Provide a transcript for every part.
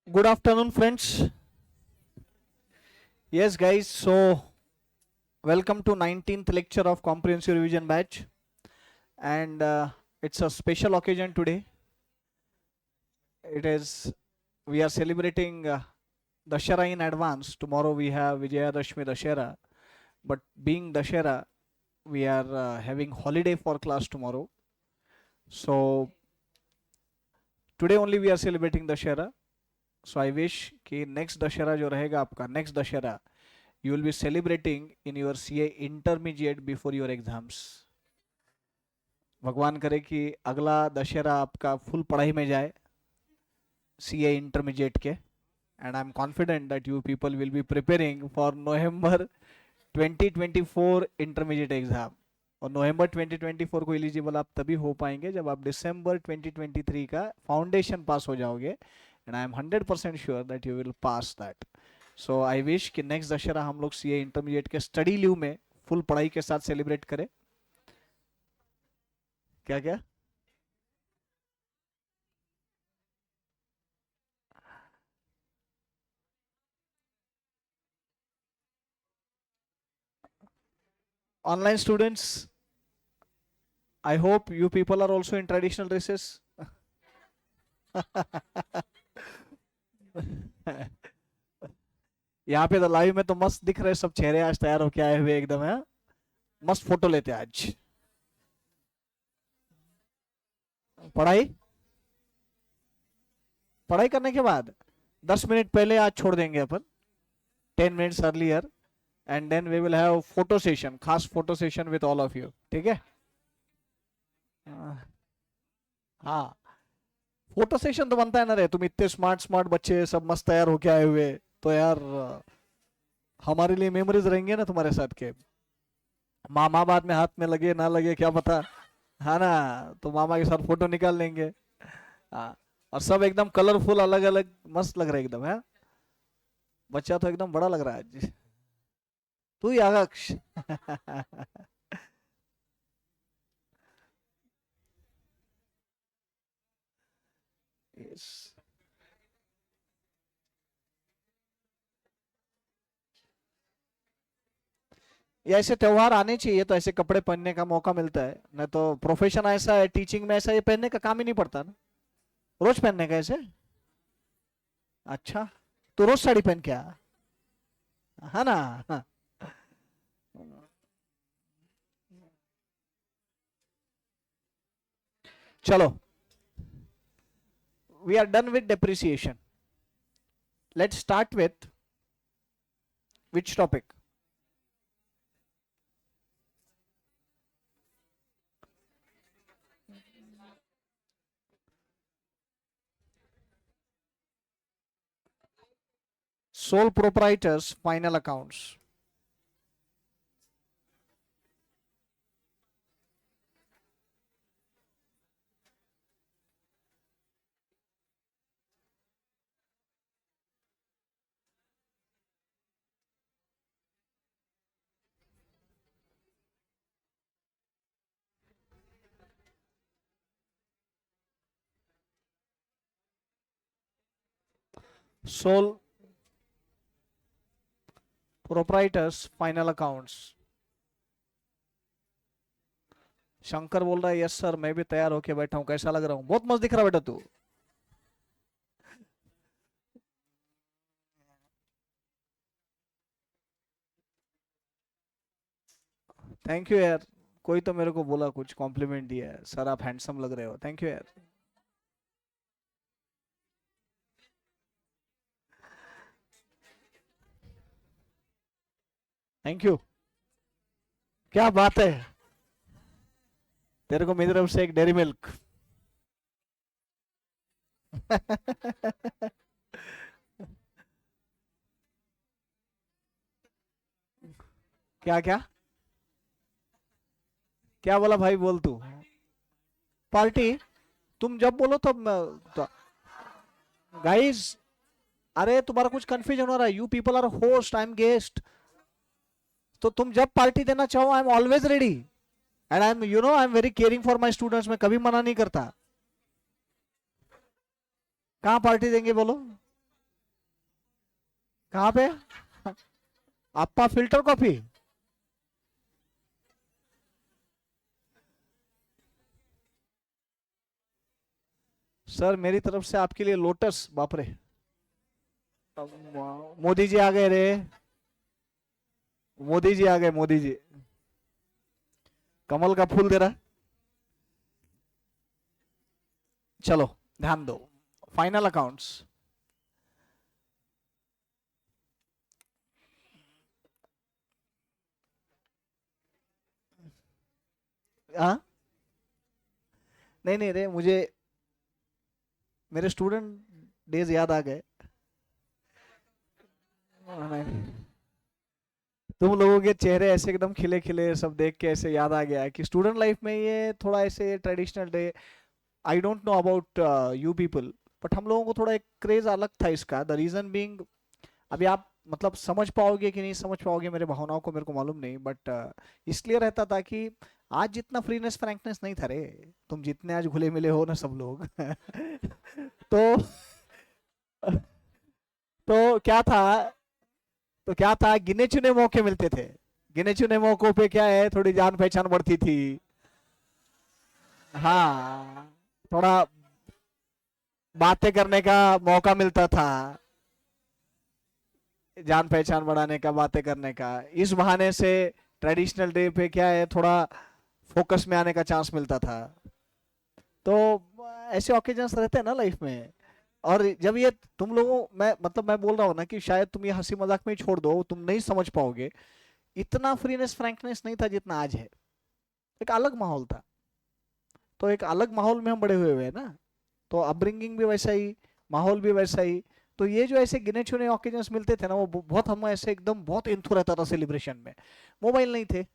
Good afternoon, friends. Yes, guys. So, welcome to 19th lecture of Comprehensive Revision Batch, and it's a special occasion today. It is we are celebrating Dashera in advance. Tomorrow we have Vijayadashmi Dashera, but being Dashera, we are having holiday for class tomorrow. So today only we are celebrating Dashera. So I wish कि next Dashera जो रहेगा आपका next Dashera you will be celebrating in your CA intermediate before your exams. भगवान करे कि अगला दशहरा आपका full पढ़ाई में जाए CA intermediate के, and I'm confident that you people will be preparing for November 2024 intermediate exam. और नवंबर 2024 को एलिजिबल आप तभी हो पाएंगे जब आप दिसंबर 2023 का फाउंडेशन पास हो जाओगे, and I am 100% sure that you will pass that. So I wish कि नेक्स्ट दशहरा हम लोग सीए इंटरमीडिएट के स्टडी लीव में फुल पढ़ाई के साथ सेलिब्रेट करें. क्या क्या online students, I hope you people are also in traditional dresses. यहाँ पे तो लाइव में तो मस्त दिख रहे सब चेहरे आज तैयार होके आए हुए एकदम है. मस्त फोटो लेते हैं आज. पढ़ाई पढ़ाई करने के बाद 10 मिनट पहले आज छोड़ देंगे अपन, 10 minutes earlier, and then we will have photo session, खास photo session with all of you. ठीक है. हाँ, फोटो सेशन तो बनता है ना रे. तुम इतने स्मार्ट स्मार्ट बच्चे सब मस्त तैयार होके आए हुए, तो यार हमारे लिए मेमोरीज रहेंगे ना तुम्हारे साथ के. मामा बाद में हाथ में लगे ना लगे क्या पता, है ना. तो मामा के साथ फोटो निकाल लेंगे. हाँ, और सब एकदम कलरफुल अलग अलग मस्त लग रहा है एकदम है. बच्चा तो एकदम बड़ा लग रहा है आज. तू ही आगक्ष. yes. ये ऐसे त्योहार आने चाहिए तो ऐसे कपड़े पहनने का मौका मिलता है, नहीं तो प्रोफेशन ऐसा है टीचिंग में, ऐसा ये पहनने का काम ही नहीं पड़ता ना. रोज पहनने का ऐसे. अच्छा, तो रोज साड़ी पहन के आ, है ना. हाँ. चलो, we are done with depreciation. Let's start with which topic? Sole proprietors final accounts. Sole proprietors final accounts. Shankar बोल रहा है यस सर, मैं भी तैयार होके बैठा हूँ. कैसा लग रहा हूँ? बहुत मस्त दिख रहा बेटा तू. थैंक यू यार. कोई तो मेरे को बोला, कुछ कॉम्प्लीमेंट दिया है, सर आप हैंडसम लग रहे हो. थैंक यू यार. Thank you. क्या बात है. तेरे को मेरी तरफ से एक डेरी मिल्क. क्या क्या क्या बोला भाई? बोल तू. पार्टी तुम जब बोलो तो गाइस, अरे तुम्हारा कुछ कंफ्यूजन हो रहा है. You people are host, I am guest. तो तुम जब पार्टी देना चाहो, I am always ready, and I am I am very caring for my students. मैं कभी मना नहीं करता. कहाँ पार्टी देंगे बोलो? कहाँ पे? अप्पा फिल्टर कॉफी? सर मेरी तरफ से आपके लिए लोटस। बाप रे, मोदी जी आ गए रे। मोदी जी आ गए, मोदी जी। कमल का फूल दे रहा है। चलो ध्यान दो, फाइनल अकाउंट्स। हाँ, नहीं नहीं रे, मुझे मेरे स्टूडेंट डेज याद आ गए। नहीं, तुम लोगों के चेहरे ऐसे एकदम खिले खिले सब देख के ऐसे याद आ गया कि स्टूडेंट लाइफ में ये थोड़ा ऐसे traditional day. I don't know about you people, but हम लोगों को थोड़ा एक क्रेज अलग था इसका। द रीजन बीइंग, अभी आप मतलब समझ पाओगे कि नहीं समझ पाओगे मेरे भावनाओं को मेरे को मालूम नहीं, बट इसलिए रहता था कि आज जितना फ्रीनेस फ्रैंकनेस नहीं था रे। तुम जितने आज घुले मिले हो ना सब लोग तो तो क्या था, तो क्या था, गिने चुने मौके मिलते थे। गिने चुने मौकों पे क्या है, थोड़ी जान पहचान बढ़ती थी। हाँ, थोड़ा बातें करने का मौका मिलता था, जान पहचान बढ़ाने का, बातें करने का। इस बहाने से ट्रेडिशनल डे पे क्या है, थोड़ा फोकस में आने का चांस मिलता था। तो ऐसे ओकेजन्स रहते हैं ना लाइफ में। और जब ये तुम लोगों, मैं मतलब मैं बोल रहा हूँ ना कि शायद तुम ये हंसी मजाक में ही छोड़ दो, तुम नहीं समझ पाओगे। इतना फ्रीनेस फ्रैंकनेस नहीं था जितना आज है। एक अलग माहौल था। तो एक अलग माहौल में हम बड़े हुए हैं ना, तो अपब्रिंगिंग भी वैसा ही, माहौल भी वैसा ही। तो ये जो ऐसे गिने चुने ऑकेजन्स मिलते थे ना, वो बहुत, हम ऐसे एकदम बहुत इंथु रहता था सेलिब्रेशन में। मोबाइल नहीं थे,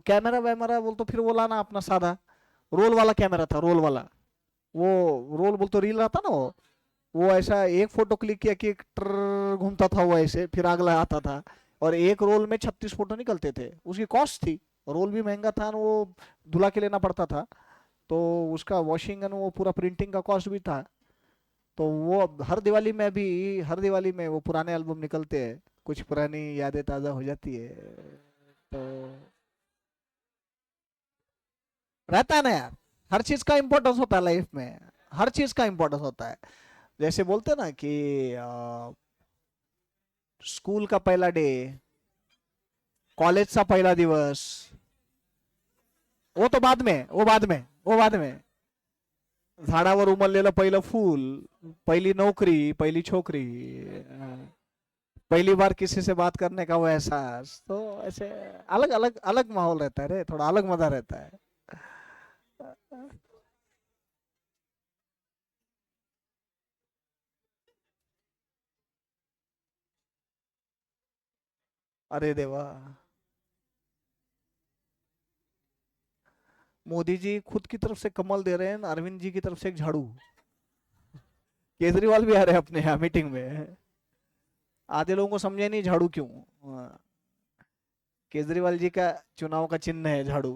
कैमरा वैमरा बोल तो फिर वो लाना अपना सादा रोल वाला कैमरा था, रोल वाला। वो रोल बोल तो रील रहता ना वो ऐसा एक फोटो क्लिक किया कि एक ट्र घूमता था वो ऐसे, फिर अगला आता था। और एक रोल में 36 फोटो निकलते थे, उसकी कॉस्ट थी। रोल भी महंगा था और वो धुला के लेना पड़ता था। तो उसका वॉशिंग एंड वो पूरा प्रिंटिंग का कॉस्ट भी था। तो वो अब हर दिवाली में भी, हर दिवाली में वो पुराने एल्बम निकलते हैं, कुछ पुरानी यादें ताज़ा हो जाती है। तो रहता है ना यार, हर चीज का इम्पोर्टेंस होता है लाइफ में। हर चीज का इम्पोर्टेंस होता है। जैसे बोलते हैं ना कि स्कूल का पहला डे, कॉलेजचा पहिला दिवस, वो तो बाद में, वो बाद में, वो बाद में। झाडावर उमललेलं पहिलं फूल, पहिली नौकरी, पहिली छोकरी, पहली बार किसी से बात करने का वो एहसास। तो ऐसे अलग अलग अलग माहौल रहता है रे, थोड़ा अलग मजा रहता है। अरे देवा, मोदी जी खुद की तरफ से कमल दे रहे हैं, अरविंद जी की तरफ से एक झाड़ू। केजरीवाल भी आ रहे हैं अपने यहाँ मीटिंग में। आधे लोगों को समझे नहीं झाड़ू क्यों। हाँ, केजरीवाल जी का चुनाव का चिन्ह है झाड़ू,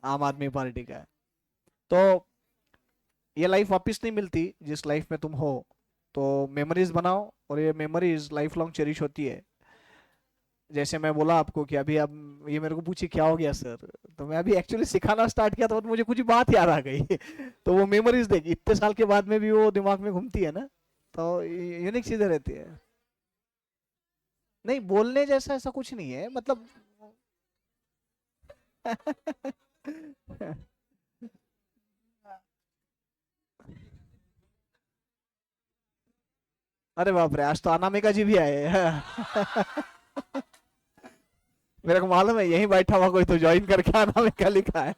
आम आदमी पार्टी का। तो ये लाइफ वापस नहीं मिलती जिस लाइफ में तुम हो। तो मेमोरीज बनाओ, और ये मेमोरीज लाइफ लॉन्ग चेरिश होती है। जैसे मैं बोला आपको कि अभी अब ये मेरे को पूछी क्या हो गया सर, तो मैं अभी एक्चुअली सिखाना स्टार्ट किया था, तो मुझे कुछ बात याद आ गई तो वो मेमोरीज देखी इतने साल के बाद में भी वो दिमाग में घूमती है ना। तो यूनिक चीजें रहती है। नहीं, बोलने जैसा ऐसा कुछ नहीं है मतलब अरे बाप रे, आज तो अनामिका जी भी आए हैं। मेरे को मालूम है यहीं बैठा हुआ कोई तो ज्वाइन करके अनामिका लिखा है।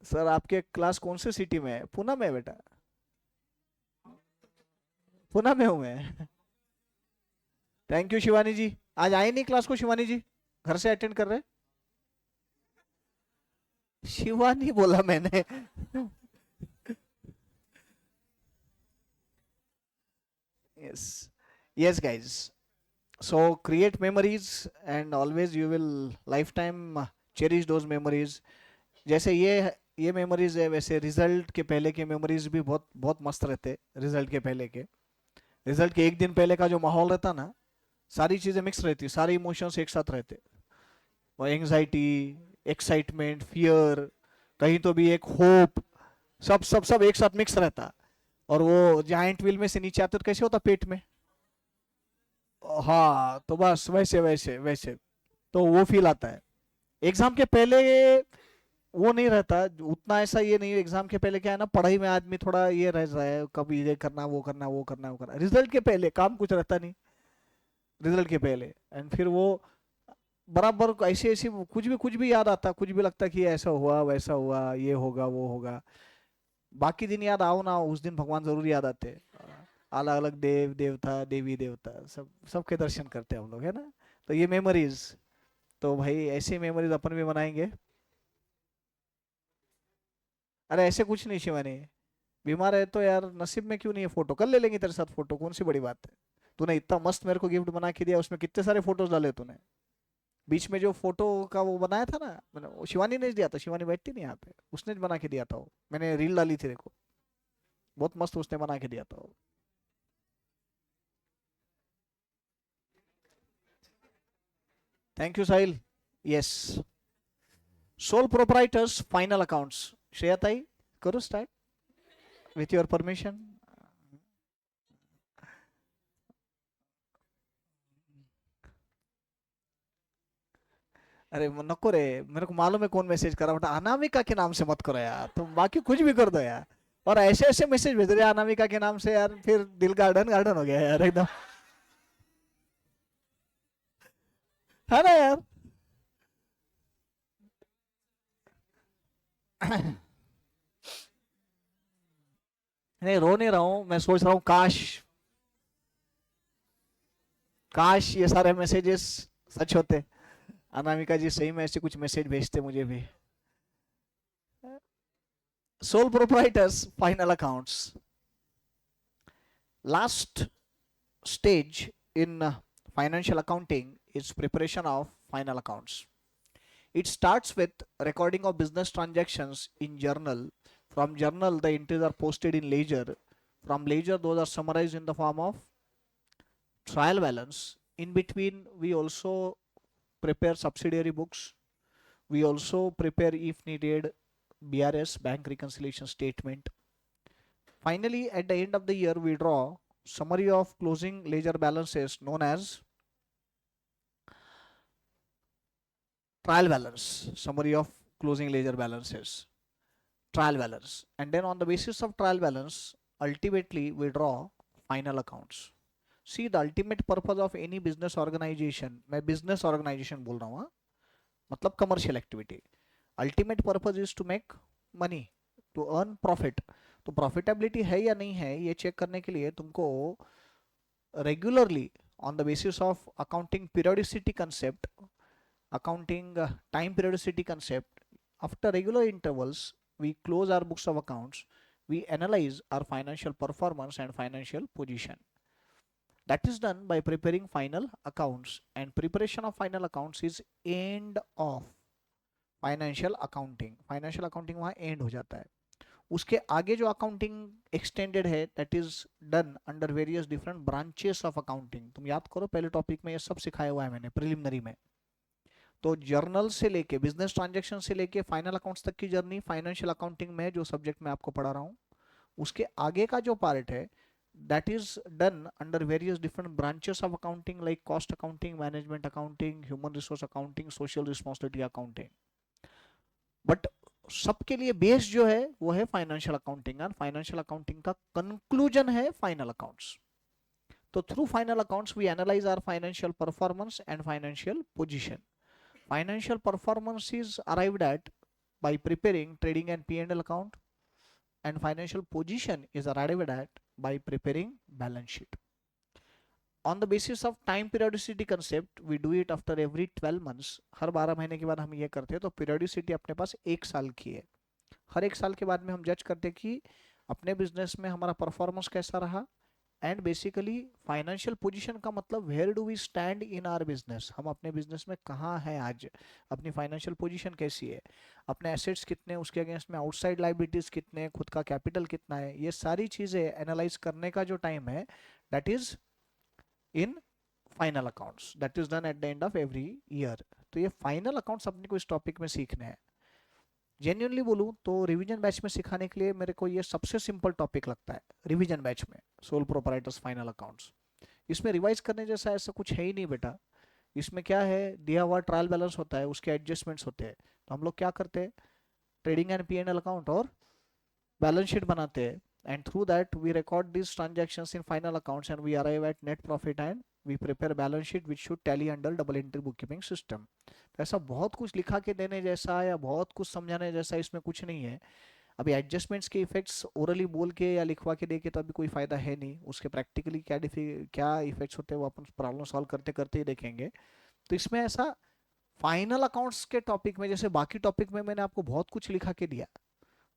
सर आपके क्लास कौन से सिटी में है? पुणे में है बेटा? पुणे में हूँ मैं। थैंक यू शिवानी जी। आज आए नहीं क्लास को शिवानी जी? घर से अटेंड कर रहे? शिवानी बोला मैंने। Yes, yes guys. So create memories and always you will lifetime cherish those memories. जैसे ये ये मेमोरीज है। वैसे रिजल्ट के पहले के मेमोरीज भी बहुत बहुत मस्त रहते। रिजल्ट के पहले के, रिजल्ट के एक दिन पहले का जो माहौल रहता ना, सारी चीजें मिक्स रहती, सारे इमोशंस एक साथ रहते। वो एंजाइटी, एक्साइटमेंट, फियर, कहीं तो भी एक होप, सब सब सब एक साथ मिक्स रहता। और वो जाइंट व्हील में से नीचे आते तो कैसे होता पेट में। हाँ, तो बस वैसे वैसे वैसे, तो वो फील आता है। एग्जाम के पहले वो नहीं रहता उतना, ऐसा ये नहीं। एग्जाम के पहले क्या है ना, पढ़ाई में आदमी थोड़ा ये रह रहा है, कब ये करना वो करना वो करना वो करना। रिजल्ट के पहले काम कुछ रहता नहीं, रिजल्ट के पहले। एंड फिर वो बराबर ऐसे ऐसे कुछ भी याद आता, कुछ भी लगता कि ऐसा हुआ वैसा हुआ, ये होगा वो होगा। बाकी दिन याद आओ ना आओ, उस दिन भगवान जरूर याद आते। अलग अलग देव देवता, देवी देवता, सब सबके दर्शन करते हैं हम लोग, है ना। तो ये मेमोरीज, तो भाई ऐसी मेमोरीज अपन भी बनाएंगे। अरे ऐसे कुछ नहीं शिवानी, बीमार है तो यार नसीब में क्यों नहीं है, फोटो कल ले लेंगे तेरे साथ, फोटो कौन सी बड़ी बात है। तूने इतना मस्त मेरे को गिफ्ट बना के दिया, उसमें कितने सारे फोटोज डाले तूने। बीच में जो फोटो का वो बनाया था ना, मैंने वो शिवानी ने दिया था, शिवानी बैठती नहीं यहाँ पे, उसने बना के दिया था वो, मैंने रील डाली थी देखो, बहुत मस्त उसने बना के दिया था वो। Thank you Sahil. Yes, sole proprietors final accounts. Shreya tai, करो स्टार्ट विथ योर परमिशन। अरे नको रे, मेरे को मालूम है कौन मैसेज करा, बट अनामिका के नाम से मत करो यार, तुम बाकी कुछ भी कर दो यार। और ऐसे ऐसे मैसेज भेज रहे हैं अनामिका के नाम से यार, फिर दिल गार्डन गार्डन हो गया यार एकदम, है ना यार। नहीं रो नहीं रहा हूँ, मैं सोच रहा हूँ काश, काश ये सारे मैसेजेस सच होते, अनामिका जी सही में ऐसे कुछ मैसेज भेजते मुझे भी। Sole proprietors final accounts, last stage in financial accounting is preparation of final accounts. It starts with recording of business transactions in journal. From journal, the entries are posted in ledger. From ledger, those are summarized in the form of trial balance. In between, we also prepare subsidiary books. We also prepare, if needed, BRS, bank reconciliation statement. Finally, at the end of the year, we draw summary of closing ledger balances known as trial balance. Summary of closing ledger balances, trial balance. And then on the basis of trial balance, ultimately we draw final accounts. See, the ultimate purpose of any business organization, मैं business organization बोल रहा हूँ हाँ, मतलब commercial activity, ultimate purpose is to make money, to earn profit. तो profitability है या नहीं है ये चेक करने के लिए तुमको regularly on the basis of accounting periodicity concept, accounting time periodicity concept, after regular intervals we close our books of accounts, we analyze our financial performance and financial position. That is done by preparing final accounts, and preparation of final accounts is end of financial accounting. Financial accounting वहाँ end हो जाता है। उसके आगे जो accounting extended है that is done under various different branches of accounting. तुम याद करो पहले टॉपिक में ये सब सिखाया हुआ है मैंने प्रिलिमिनरी में। तो जर्नल से लेके बिजनेस ट्रांजैक्शन से लेके फाइनल अकाउंट्स तक की जर्नी फाइनेंशियल अकाउंटिंग में जो सब्जेक्ट मैं आपको पढ़ा रहा हूँ, उसके आगे का जो पार्ट है that is done under various different branches of accounting like cost accounting, management accounting, human resource accounting, social responsibility accounting. But सबके लिए बेस जो है वो है फाइनेंशियल अकाउंटिंग, और फाइनेंशियल अकाउंटिंग का कंक्लूजन है फाइनल अकाउंट्स। तो through final accounts we analyse our financial performance and financial position. Financial performance is arrived at by preparing trading and P&L account, and financial position is arrived at by preparing balance sheet. On the basis of time periodicity concept, we do it after every 12 months. हर 12 महीने के बाद हम ये करते हैं, तो periodicity अपने पास एक साल की है। हर एक साल के बाद में हम जज करते हैं कि अपने बिजनेस में हमारा परफॉर्मेंस कैसा रहा, एंड बेसिकली फाइनेंशियल पोजीशन का मतलब where do we stand in our business, हम अपने बिजनेस में कहाँ हैं आज, अपनी फाइनेंशियल पोजीशन कैसी है, अपने एसेट्स कितने हैं, उसके अगेंस्ट में आउटसाइड लाइबिलिटीज कितने हैं, खुद का कैपिटल कितना है, ये सारी चीज़ें एनालाइज करने का जो टाइम है that is in final accounts, that is done at the end of every year. तो ये फाइनल अकाउंट्स अपने को इस टॉपिक में सीखने हैं। जेन्युइनली बोलूँ तो रिवीजन बैच में सिखाने के लिए मेरे को ये सबसे सिंपल टॉपिक लगता है रिवीजन बैच में, सोल प्रोपराइटर्स फाइनल अकाउंट्स। इसमें रिवाइज करने जैसा ऐसा कुछ है ही नहीं बेटा। इसमें क्या है, दिया हुआ ट्रायल बैलेंस होता है, उसके एडजस्टमेंट्स होते हैं, तो हम लोग क्या करते हैं, trading and P and L account और बैलेंस शीट बनाते हैं, and through that we record this transactions in final accounts and we arrive at net profit and we prepare balance sheet which should tally under double entry book keeping system. ऐसा बहुत कुछ लिखा के देने जैसा या बहुत कुछ समझाने जैसा इसमें कुछ नहीं है। अभी एडजस्टमेंट्स के इफेक्ट्स ओरली बोल के या लिखवा के दे के तो अभी कोई फायदा है नहीं, उसके प्रैक्टिकली क्या इफेक्ट्स होते हैं वो अपन प्रॉब्लम सॉल्व करते करते ही देखेंगे। तो इसमें ऐसा फाइनल अकाउंट्स के टॉपिक में जैसे बाकी टॉपिक में मैंने आपको बहुत कुछ लिखा के दिया,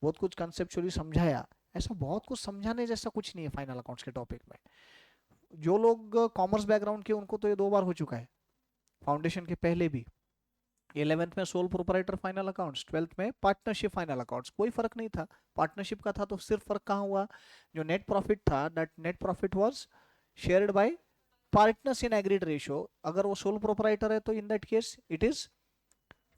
बहुत कुछ कंसेप्चुअली समझाया, ऐसा बहुत कुछ समझाने जैसा कुछ नहीं है फाइनल अकाउंट्स के टॉपिक में। जो लोग कॉमर्स बैकग्राउंड के उनको तो ये 2 बार हो चुका है, फाउंडेशन के पहले भी। 11th में sole proprietor final accounts, 12th में पार्टनरशिप फाइनल अकाउंट्स, कोई फर्क नहीं था। पार्टनरशिप का था तो सिर्फ फर्क कहाँ हुआ, जो नेट प्रॉफिट था that net profit was shared by partners in agreed ratio. अगर वो सोल प्रोपराइटर है तो in that case it is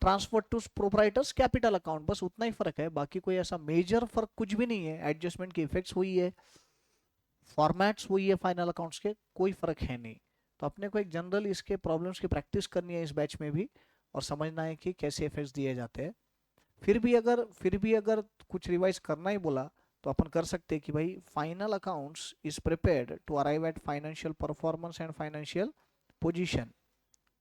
transfer to proprietor's capital account, बस उतना ही फर्क है, बाकी कोई ऐसा मेजर फर्क कुछ भी नहीं है। एडजस्टमेंट के इफेक्ट्स हुई है, फॉर्मेट्स हुई है फाइनल अकाउंट्स के, कोई फर्क है नहीं। तो अपने को एक जनरल इसके प्रॉब्लम्स की प्रैक्टिस करनी है इस बैच में भी, और समझना है कि कैसे इफेक्ट्स दिए जाते हैं। फिर भी अगर कुछ रिवाइज करना ही बोला तो अपन कर सकते हैं कि भाई final accounts is prepared to arrive at financial performance and financial position.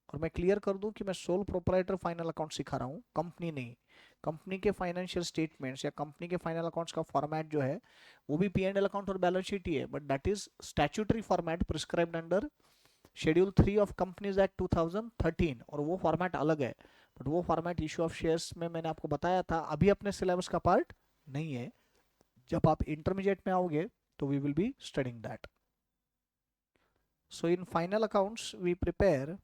और मैं क्लियर कर दूं कि मैं सोल प्रोपराइटर फाइनल अकाउंट सिखा रहा हूँ, कंपनी नहीं। कंपनी के फाइनेंशियल स्टेटमेंट्स या कंपनी के फाइनल अकाउंट्स का फॉर्मेट जो है वो भी पी एंड एल अकाउंट और बैलेंस शीट ही है, but that is statutory format prescribed under schedule 3 of companies act 2013, और वो फॉर्मेट अलग है। बट वो फॉर्मेट इशू ऑफ शेयर्स में मैंने आपको बताया था अभी अपने सिलेबस का पार्ट नहीं है। जब आप इंटरमीडिएट में आओगे तो we will be studying that. So in final accounts we prepare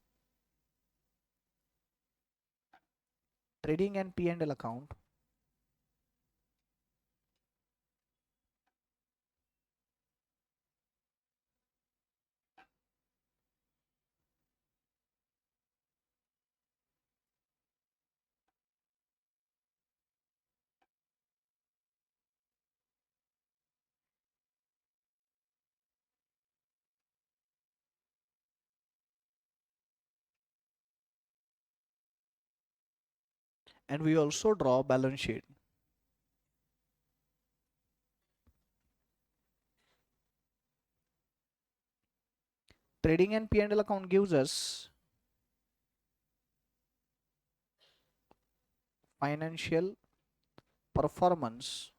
trading and P&L account, and we also draw balance sheet. Trading and P&L account gives us financial performance,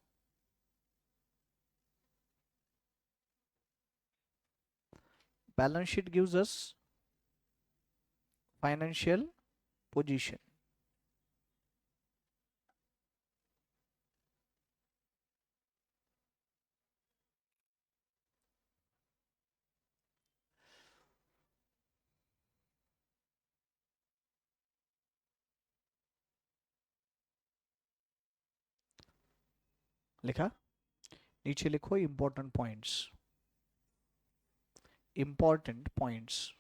balance sheet gives us financial position. लिखा, नीचे लिखो important points, important points.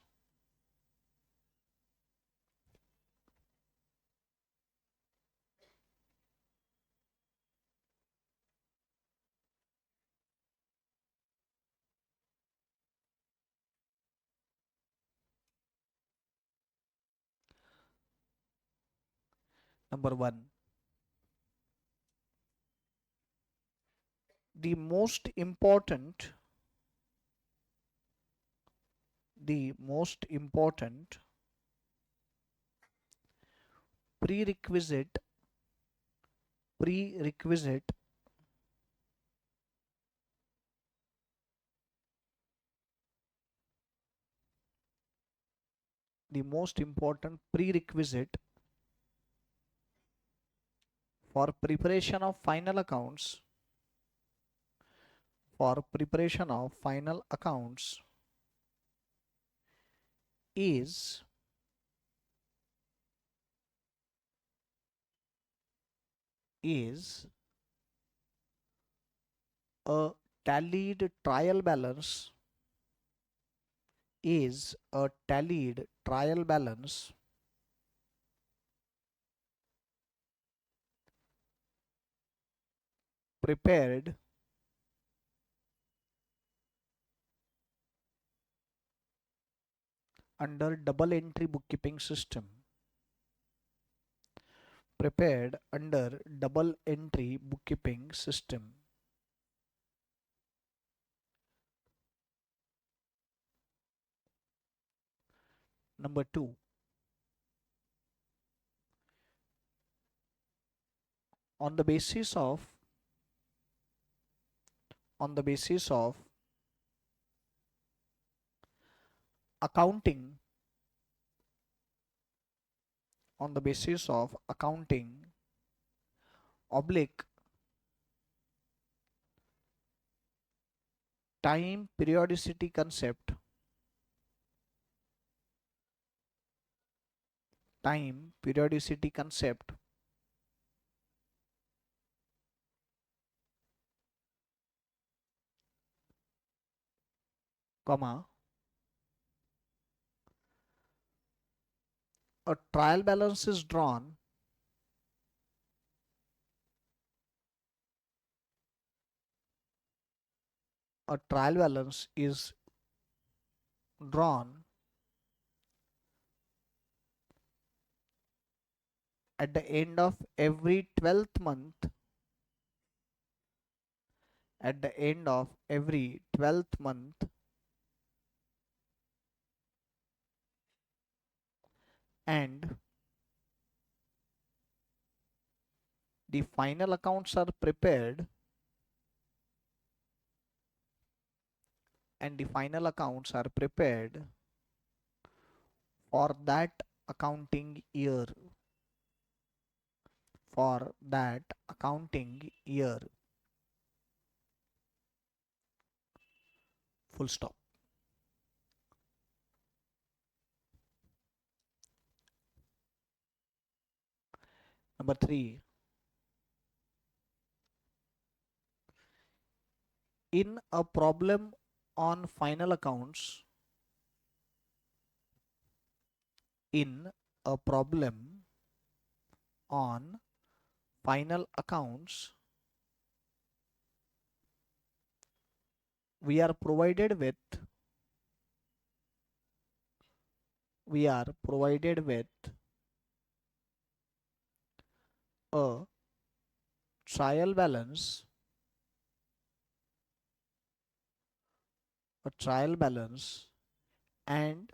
Number 1, the most important prerequisite prerequisite the most important prerequisite for preparation of final accounts for preparation of final accounts is is a tallied trial balance is a tallied trial balance prepared under double entry bookkeeping system, prepared under double entry bookkeeping system. Number 2, on the basis of on the basis of accounting on the basis of accounting oblique time periodicity concept, time periodicity concept, comma, a trial balance is drawn a trial balance is drawn at the end of every 12th month, at the end of every 12th month, and the final accounts are prepared and the final accounts are prepared for that accounting year, for that accounting year, full stop. Number 3, in a problem on final accounts, in a problem on final accounts, we are provided with we are provided with a trial balance, a trial balance and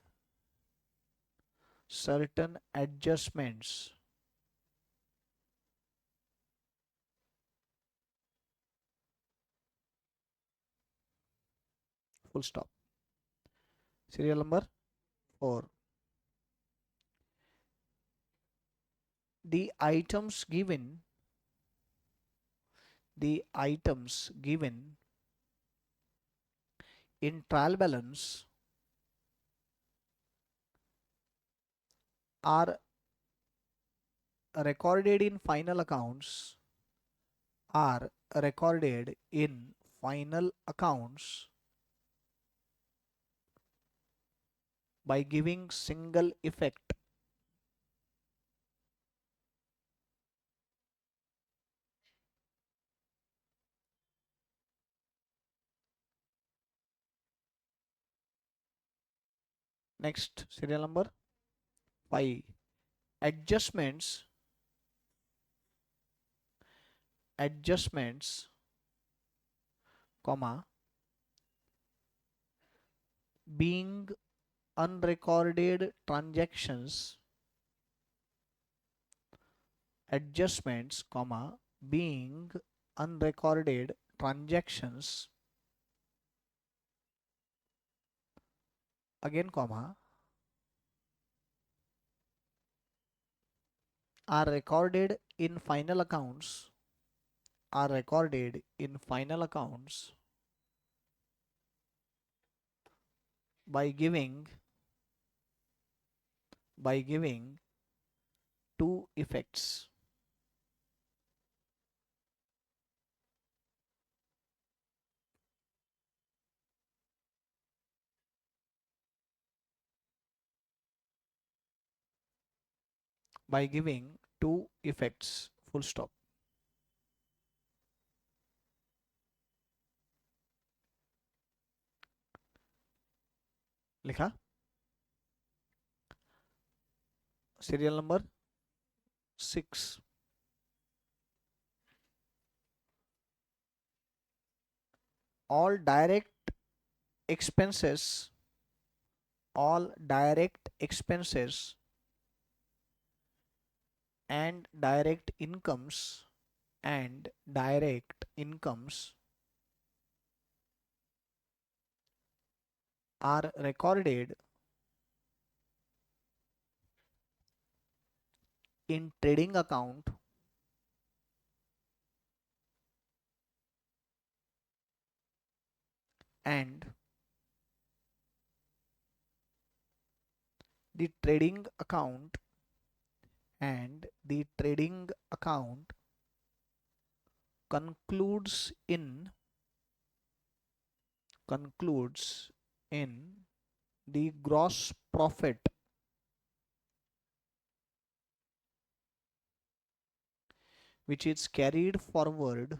certain adjustments. Full stop. Serial number 4. The items given, the items given in trial balance are recorded in final accounts, are recorded in final accounts by giving single effect. Next, serial number 5. Adjustments, adjustments, comma, being unrecorded transactions, adjustments, comma, being unrecorded transactions, again comma, are recorded in final accounts, are recorded in final accounts by giving two effects. By giving two effects, full stop. लिखा? Serial number 6. All direct expenses, all direct expenses and direct incomes are recorded in trading account and the trading account concludes in the gross profit which is carried forward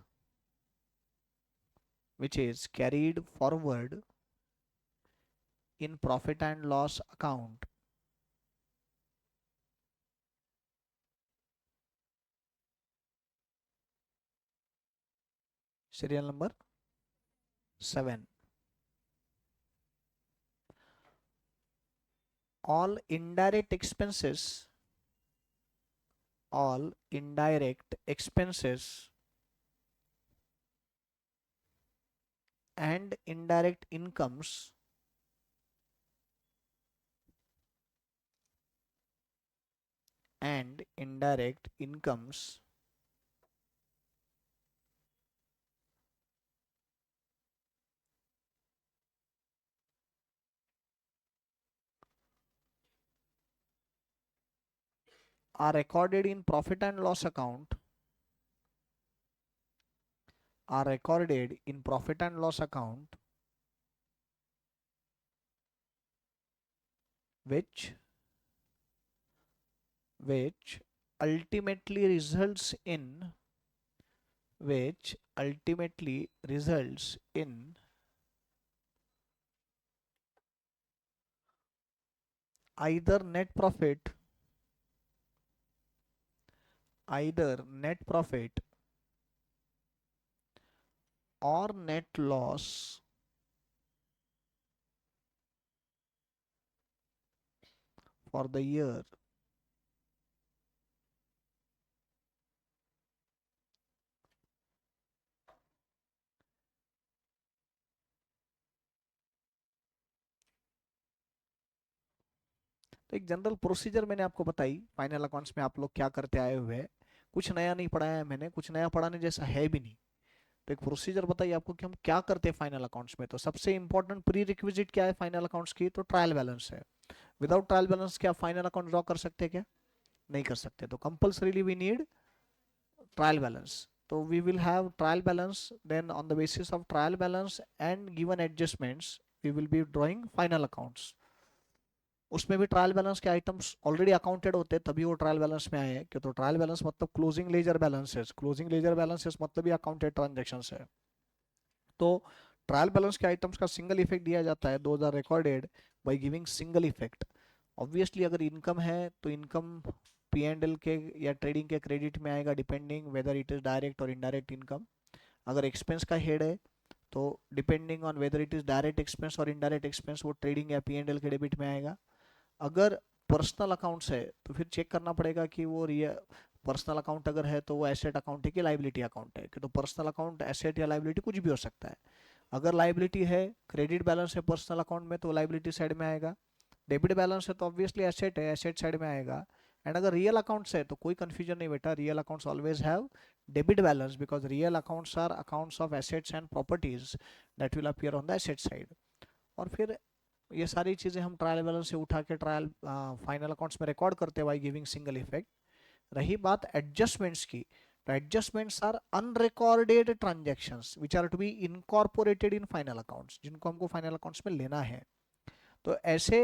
in profit and loss account. Serial number 7. All indirect expenses and indirect incomes are recorded in profit and loss account which ultimately results in either net profit or net loss for the year. तो एक general procedure मैंने आपको बताई final accounts में आप लोग क्या करते आए हुए हैं। कुछ नया नहीं पढ़ाया है मैंने, कुछ नया पढ़ाने जैसा है भी नहीं। तो एक प्रोसीजर बताइए आपको कि हम क्या करते हैं फाइनल अकाउंट्स में। तो सबसे इंपॉर्टेंट प्री रिक्विजिट क्या है फाइनल अकाउंट्स की? तो ट्रायल बैलेंस है। विदाउट ट्रायल बैलेंस क्या फाइनल अकाउंट ड्रॉ कर सकते हैं क्या? नहीं कर सकते। तो compulsorily we need trial balance. So we will have trial balance, then on the basis of trial balance and given adjustments we will be drawing final accounts. उसमें भी ट्रायल बैलेंस के आइटम्स ऑलरेडी अकाउंटेड होते हैं तभी वो trial balance में आए हैं। क्यों? तो ट्रायल बैलेंस मतलब क्लोजिंग लेजर बैलेंसेस मतलब ये अकाउंटेड ट्रांजेक्शन्स है। तो ट्रायल बैलेंस के आइटम्स का सिंगल इफेक्ट दिया जाता है, those are recorded by giving single effect. Obviously अगर इनकम है तो इनकम पी एंड एल के या ट्रेडिंग के क्रेडिट में आएगा depending whether it is direct और इनडायरेक्ट इनकम। अगर एक्सपेंस का हेड है तो depending on whether it is direct expense और इनडायरेक्ट एक्सपेंस वो ट्रेडिंग या पी एंड एल के डेबिट में आएगा। अगर पर्सनल अकाउंट्स है तो फिर चेक करना पड़ेगा कि वो पर्सनल अकाउंट अगर है तो वो एसेट अकाउंट है कि लाइबिलिटी अकाउंट है। तो पर्सनल अकाउंट एसेट या लाइबिलिटी कुछ भी हो सकता है। अगर लाइबिलिटी है, क्रेडिट बैलेंस है पर्सनल अकाउंट में तो लाइबिलिटी साइड में आएगा। डेबिट बैलेंस है तो ऑब्वियसली एसेट है, एसेट साइड में आएगा। एंड अगर रियल अकाउंट्स है तो कोई कंफ्यूजन नहीं बेटा, real accounts always have debit balance because real accounts are accounts of assets and properties that will appear on the asset side. और फिर ये सारी चीज़ें हम ट्रायल बैलेंस से उठा के ट्रायल फाइनल अकाउंट्स में रिकॉर्ड करते हैं बाई गिविंग सिंगल इफेक्ट। रही बात एडजस्टमेंट्स की, तो adjustments are unrecorded transactions which are to be incorporated in final accounts, जिनको हमको फाइनल अकाउंट्स में लेना है। तो ऐसे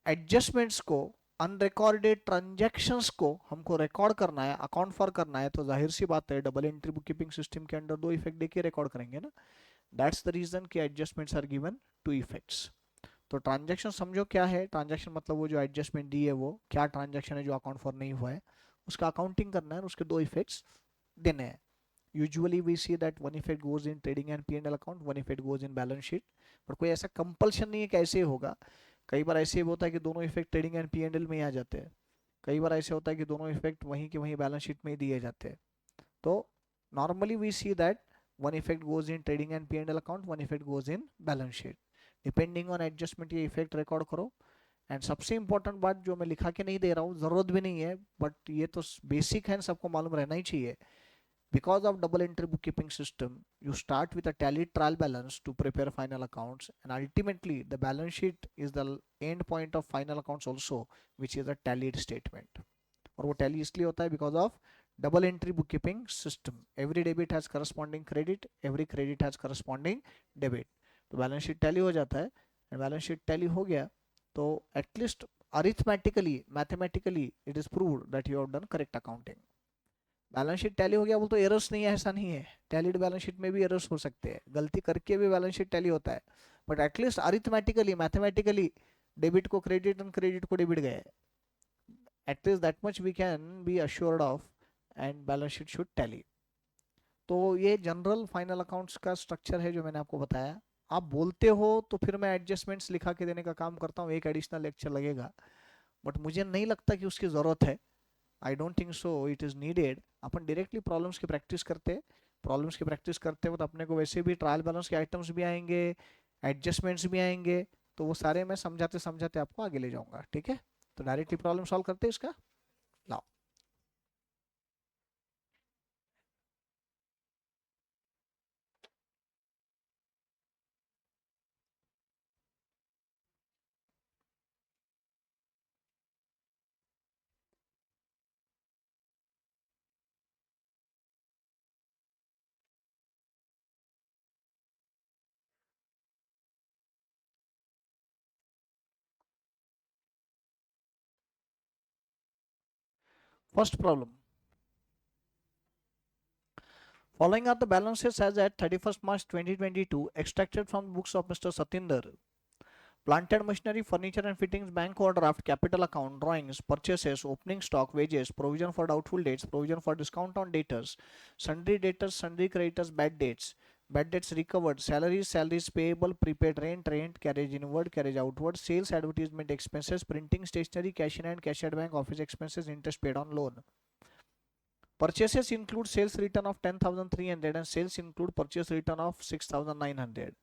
एडजस्टमेंट्स को, अनरिकॉर्डेड ट्रांजैक्शंस को हमको रिकॉर्ड करना है, अकाउंट फॉर करना है, तो जाहिर सी बात है double entry book keeping system के अंडर दो इफेक्ट देके रिकॉर्ड करेंगे ना। दैट्स द रीजन कि adjustments are given two effects. तो ट्रांजैक्शन समझो क्या है। ट्रांजैक्शन मतलब वो जो एडजस्टमेंट दी है वो क्या ट्रांजैक्शन है जो अकाउंट फॉर नहीं हुआ है, उसका अकाउंटिंग करना है और उसके दो इफेक्ट्स देने हैं। Usually we see that one effect goes in trading and P&L account, one effect goes in balance sheet. पर कोई ऐसा कंपल्शन नहीं है कि ऐसे ही होगा। कई बार ऐसे होता है कि दोनों इफेक्ट ट्रेडिंग एंड P&L में ही आ जाते हैं। कई बार ऐसे होता है कि दोनों इफेक्ट वहीं के वहीं बैलेंस शीट में ही दिए जाते हैं। तो normally we see that one effect goes in trading and P&L account, one effect goes in balance sheet. Depending on adjustment ये इफेक्ट रिकॉर्ड करो। एंड सबसे इंपॉर्टेंट बात जो मैं लिखा के नहीं दे रहा हूँ, जरूरत भी नहीं है, बट ये तो बेसिक है, सबको मालूम रहना ही चाहिए। Because of double entry bookkeeping system, you start with a tallied trial balance to prepare final accounts, and ultimately the balance sheet is the end point of final accounts also, which is a tallied statement. और वो tally इसलिए होता है because of double entry bookkeeping system. Every debit has corresponding credit, every credit has corresponding debit. तो balance sheet tally हो जाता है, and balance sheet tally हो गया तो at least arithmetically, mathematically it is proved that you have done correct accounting. Balance sheet tally हो गया बोल तो एरर्स नहीं है, ऐसा नहीं है। टैलीड बैलेंस शीट में भी एरर्स हो सकते हैं, गलती करके भी बैलेंस शीट टैली होता है, but at least arithmetically, mathematically debit को क्रेडिट और क्रेडिट को डेबिट गए, at least that much we can be assured of, and balance sheet should tally. तो ये जनरल फाइनल अकाउंट्स का स्ट्रक्चर है जो मैंने आपको बताया। आप बोलते हो तो फिर मैं एडजस्टमेंट्स लिखा के देने का काम करता हूँ, एक एडिशनल लेक्चर लगेगा, बट मुझे नहीं लगता कि उसकी ज़रूरत है। I don't think so it is needed. Upon directly problems की प्रैक्टिस करते, प्रॉब्लम्स की प्रैक्टिस करते वक्त अपने को वैसे भी ट्रायल बैलेंस के आइटम्स भी आएंगे, एडजस्टमेंट्स भी आएंगे, तो वो सारे मैं समझाते समझाते आपको आगे ले जाऊंगा, ठीक है। तो डायरेक्टली प्रॉब्लम सॉल्व करते हैं इसका। लाओ। First problem, following are the balances as at 31st March 2022 extracted from the books of Mr. Satinder. Planted machinery, furniture and fittings, bank overdraft, capital account, drawings, purchases, opening stock, wages, provision for doubtful dates, provision for discount on debtors, sundry creditors, bad debts recovered, salaries payable, prepaid rent, carriage inward, carriage outward, sales, advertisement expenses, printing, stationery, cash in hand, cash at bank, office expenses, interest paid on loan. Purchases include sales return of 10,300 and sales include purchase return of 6,900.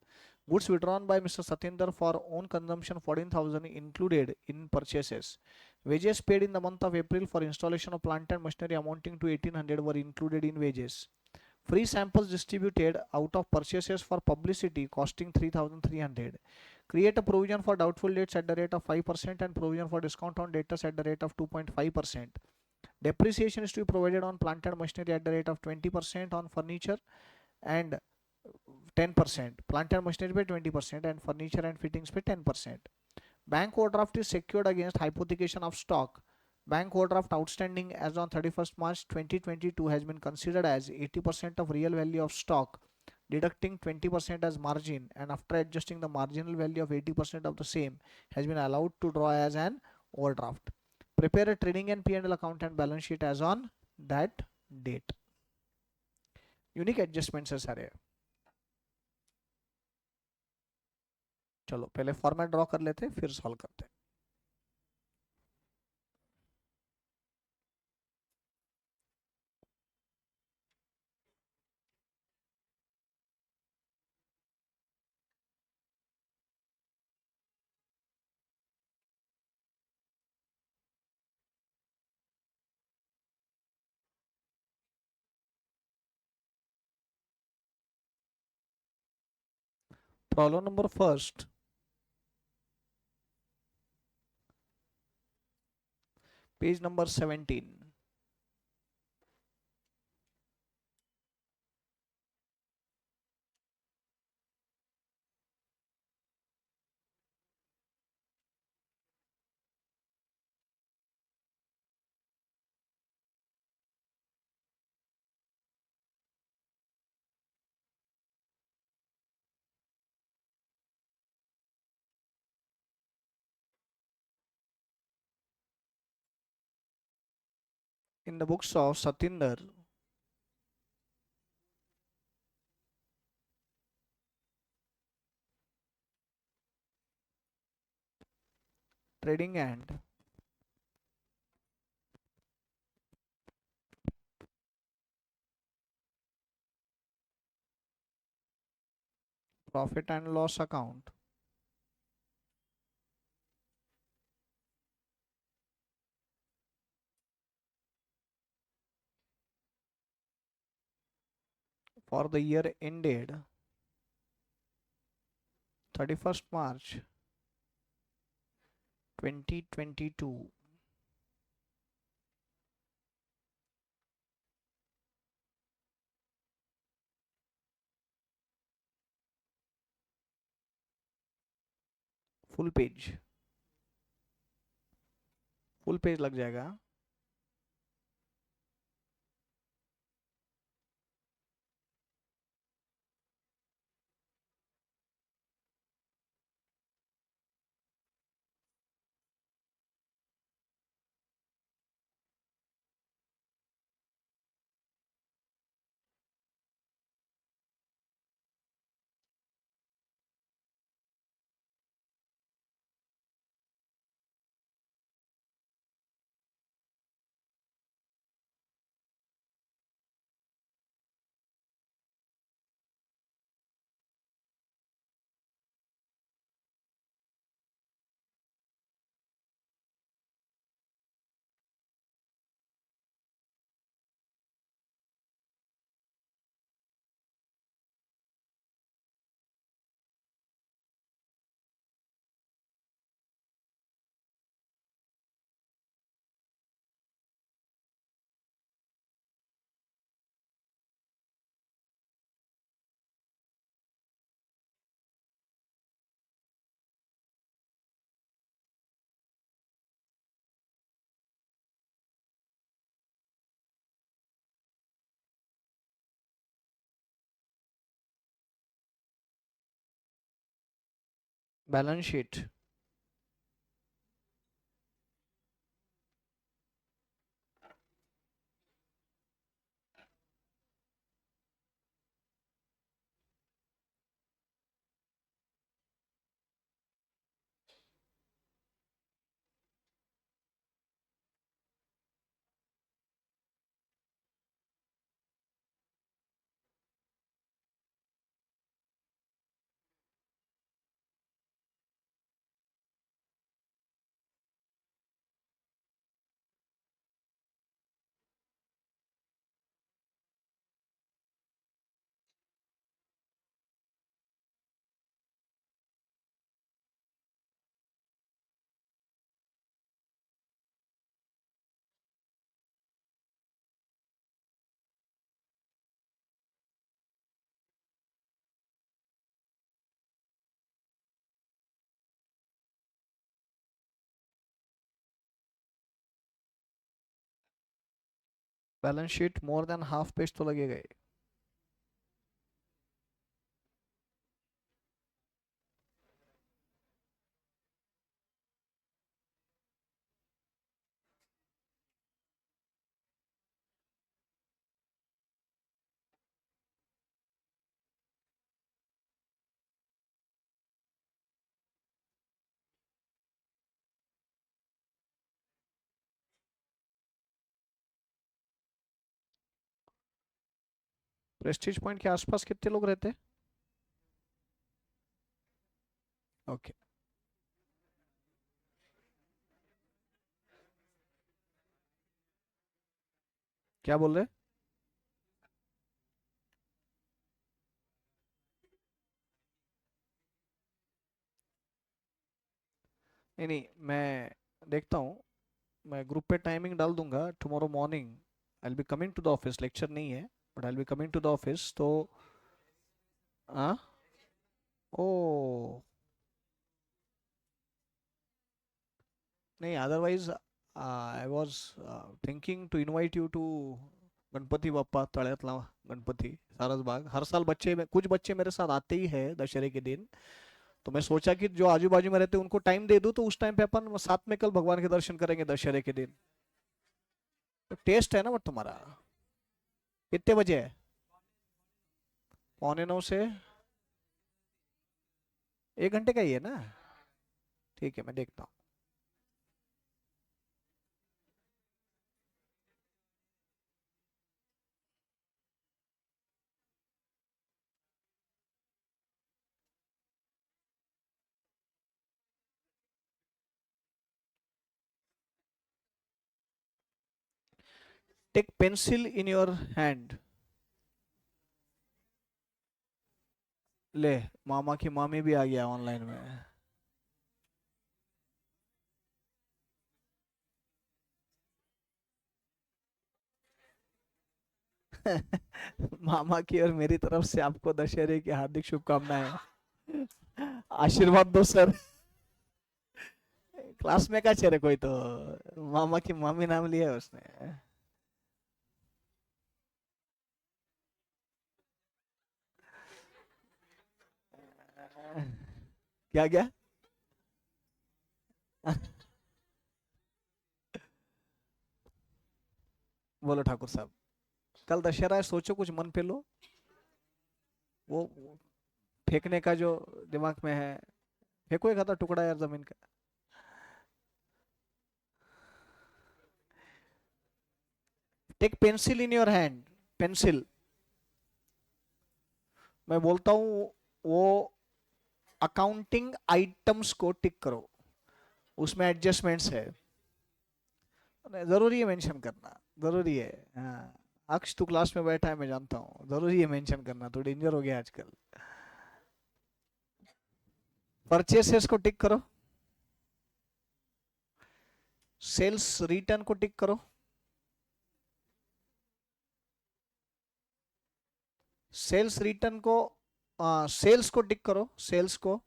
Goods withdrawn by Mr. Satinder for own consumption 14,000 included in purchases. Wages paid in the month of April for installation of plant and machinery amounting to 1,800 were included in wages. Free samples distributed out of purchases for publicity costing 3,300. Create a provision for doubtful debts at the rate of 5% and provision for discount on debtors at the rate of 2.5%. Depreciation is to be provided on plant and machinery at the rate of 20%, on furniture and 10%, plant and machinery by 20% and furniture and fittings by 10%. Bank overdraft is secured against hypothecation of stock. Bank overdraft outstanding as on 31st March 2022 has been considered as 80% of real value of stock, deducting 20% as margin, and after adjusting the marginal value of 80% of the same has been allowed to draw as an overdraft. Prepare a trading and P&L account and balance sheet as on that date. Unique adjustments है सारे। चलो पहले format draw कर लेते फिर solve करते। Problem number first, Page number 17. In the books of Satinder, trading and profit and loss account for the year ended 31st March 2022. Full page, full page लग जाएगा. Balance sheet. Balance sheet more than half page तो लगेगा ही. Prestige point के आसपास कितने लोग रहते हैं? ओके. क्या बोल रहे? नहीं नहीं, मैं देखता हूँ. मैं ग्रुप पे टाइमिंग डाल दूंगा tomorrow morning. I will be coming to the office, lecture नहीं है but I will be coming to the office तो। हाँ। ओ नहीं, otherwise I was thinking to invite you to Ganpati Bappa तळ्यातला गणपति सारसबाग। हर साल कुछ बच्चे मेरे साथ आते ही हैं दशहरे के दिन। तो मैं सोचा कि जो आजू बाजू में रहते हैं उनको टाइम दे दूं, तो उस टाइम पे अपन साथ में कल भगवान के दर्शन करेंगे दशहरे के दिन। तो टेस्ट है ना वो तुम्हारा? कितने बजे है? 8:45 से 1 घंटे का ही है ना? ठीक है, मैं देखता हूँ। Take pencil in your hand. ले, मामा की मामी भी आ गया ऑनलाइन में। मामा की और मेरी तरफ से आपको दशहरे की हार्दिक शुभकामनाएं। आशीर्वाद दो सर। क्लास में का चेहरे कोई तो मामा की मामी नाम लिया है उसने। क्या क्या? बोलो ठाकुर साहब। कल दशहरा है, सोचो कुछ मन पे लो। वो फेंकने का जो दिमाग में है, फेंको एक आधा टुकड़ा यार जमीन का। Take pencil in your hand. Pencil. मैं बोलता हूँ वो अकाउंटिंग आइटम्स को टिक करो, उसमें एडजस्टमेंट्स है। जरूरी है मेंशन करना, जरूरी है। हाँ, अक्ष तू क्लास में बैठा है मैं जानता हूँ, जरूरी है मेंशन करना, तो डेंजर हो गया आजकल। परचेसेस को टिक करो। सेल्स रिटर्न को टिक करो। सेल्स रिटर्न को, सेल्स को टिक करो, सेल्स को।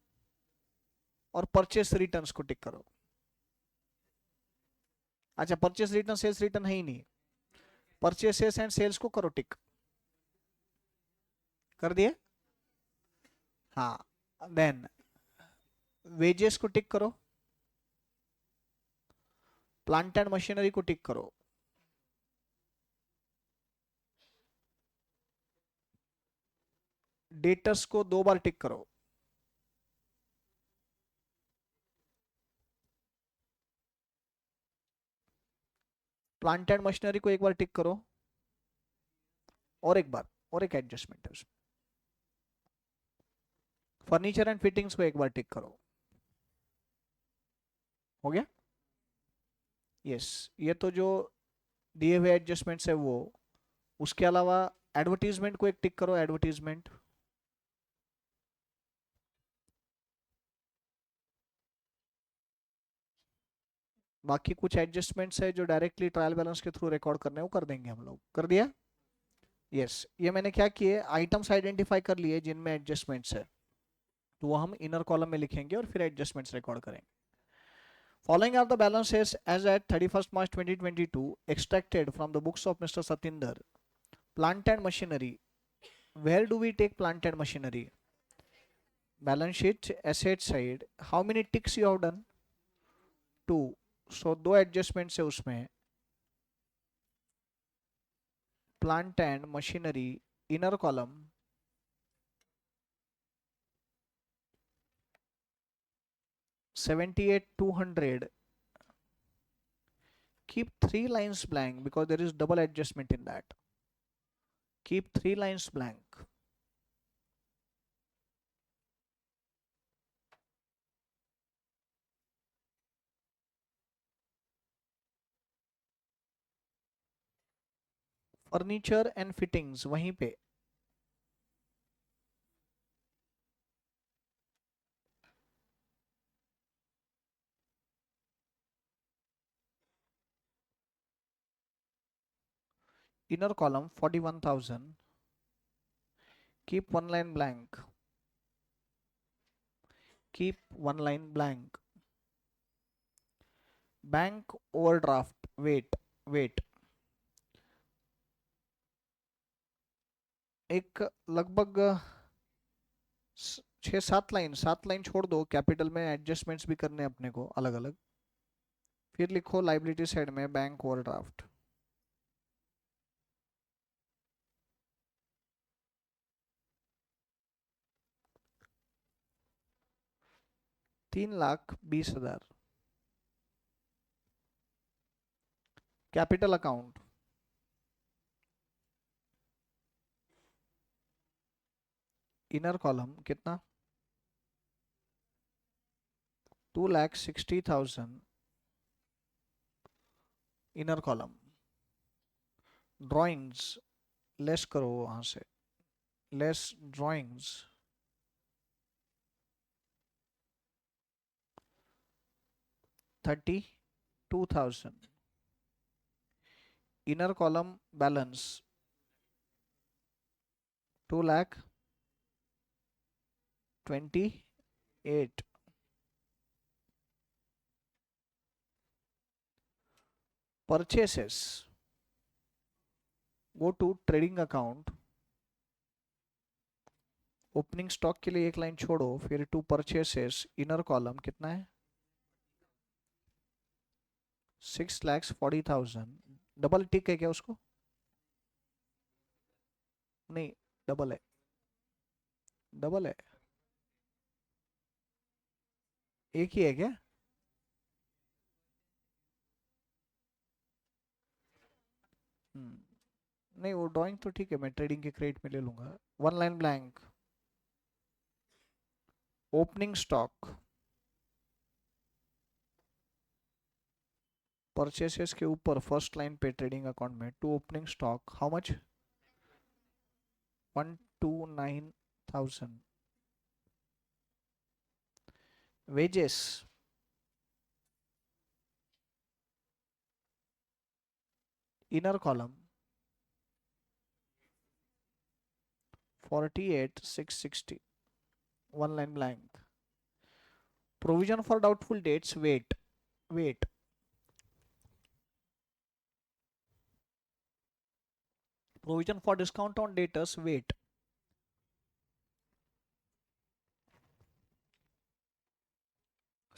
और परचेस रिटर्न्स को टिक करो। अच्छा, परचेस रिटर्न सेल्स रिटर्न है ही नहीं। परचेसेस एंड सेल्स को करो टिक। कर दिए? हाँ। देन वेजेस को टिक करो। प्लांट एंड मशीनरी को टिक करो। डेटर्स को 2 बार टिक करो। प्लांट एंड मशीनरी को 1 बार टिक करो। और एक बार, और एक एडजस्टमेंट है उसमें। फर्नीचर एंड फिटिंग्स को 1 बार टिक करो। हो गया? यस। ये तो जो दिए हुए एडजस्टमेंट्स है वो। उसके अलावा एडवर्टीजमेंट को एक टिक करो, एडवर्टीजमेंट। बाकी कुछ एडजस्टमेंट्स है जो डायरेक्टली ट्रायल बैलेंस के थ्रू रिकॉर्ड करने हैं, वो कर देंगे हम लोग। कर दिया? यस। ये मैंने क्या किए, आइटम्स आइडेंटिफाई कर लिए जिनमें एडजस्टमेंट्स है, तो वो हम इनर कॉलम में लिखेंगे और फिर एडजस्टमेंट्स रिकॉर्ड करेंगे। Following are the balances as at 31st March 2022 extracted from the books of Mr. Satinder. Plant and machinery. Where do we take plant and machinery? Balance sheet, asset side. How many ticks you have done? 2. So 2 adjustments है उसमें। Plant and machinery, inner column, 78,200. Keep 3 lines blank because there is double adjustment in that. Keep 3 lines blank. Furniture and fittings वहीं पे। Inner column 41,000. Keep one line blank. Keep one line blank. Bank overdraft. Wait. एक लगभग 6-7 line छोड़ दो, capital में adjustments भी करने हैं अपने को अलग अलग। फिर लिखो लाइबिलिटी साइड में bank overdraft. 3,20,000। Capital account inner column कितना? 2,60,000 इनर कॉलम। ड्राइंग्स लेस करो वहां से, less drawings. 32,000 inner column balance 2,28,000। Purchases go to trading account. Opening stock के लिए एक लाइन छोड़ो, फिर टू परचेसेस इनर कॉलम कितना है? 6,40,000। डबल टिक है क्या उसको? नहीं, डबल है, डबल है। एक ही है क्या? नहीं, वो ड्राइंग तो ठीक है, मैं ट्रेडिंग के क्रेडिट में ले लूंगा। One line blank. Opening stock purchases के ऊपर फर्स्ट लाइन पे ट्रेडिंग अकाउंट में to opening stock how much? 129,000। Wages inner column 48,660 one line blank. Provision for doubtful debts wait. Provision for discount on debtors wait.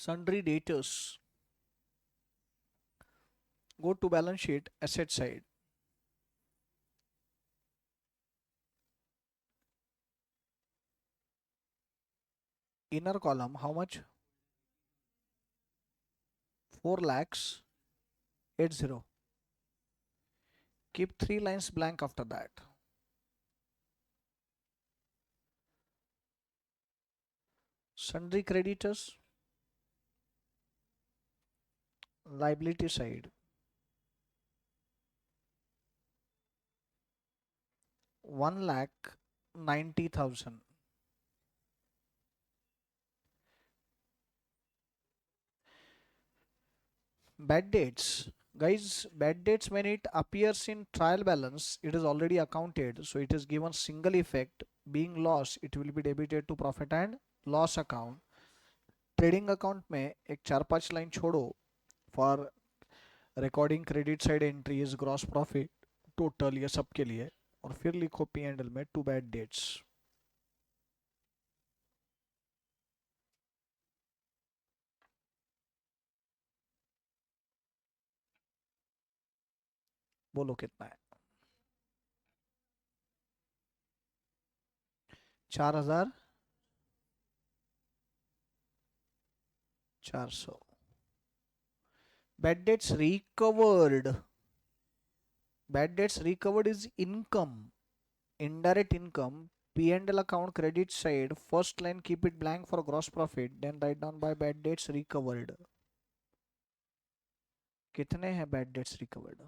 sundry debtors go to balance sheet asset side। inner column how much? 4,80,000। keep 3 lines blank after that। sundry creditors liability side 1,90,000। bad dates, guys, bad dates when it appears in trial balance it is already accounted, so it is given single effect, being loss it will be debited to profit and loss account। Trading account में एक 4-5 line छोड़ो for recording credit side entries gross profit total ये सब के लिए, और फिर लिखो पी एंड एल में टू बैड डेट्स। बोलो कितना है? 4,400। Bad debts recovered, bad debts recovered is income, indirect income। P&L account credit side first line keep it blank for gross profit, then write down by bad debts recovered। कितने हैं bad debts recovered?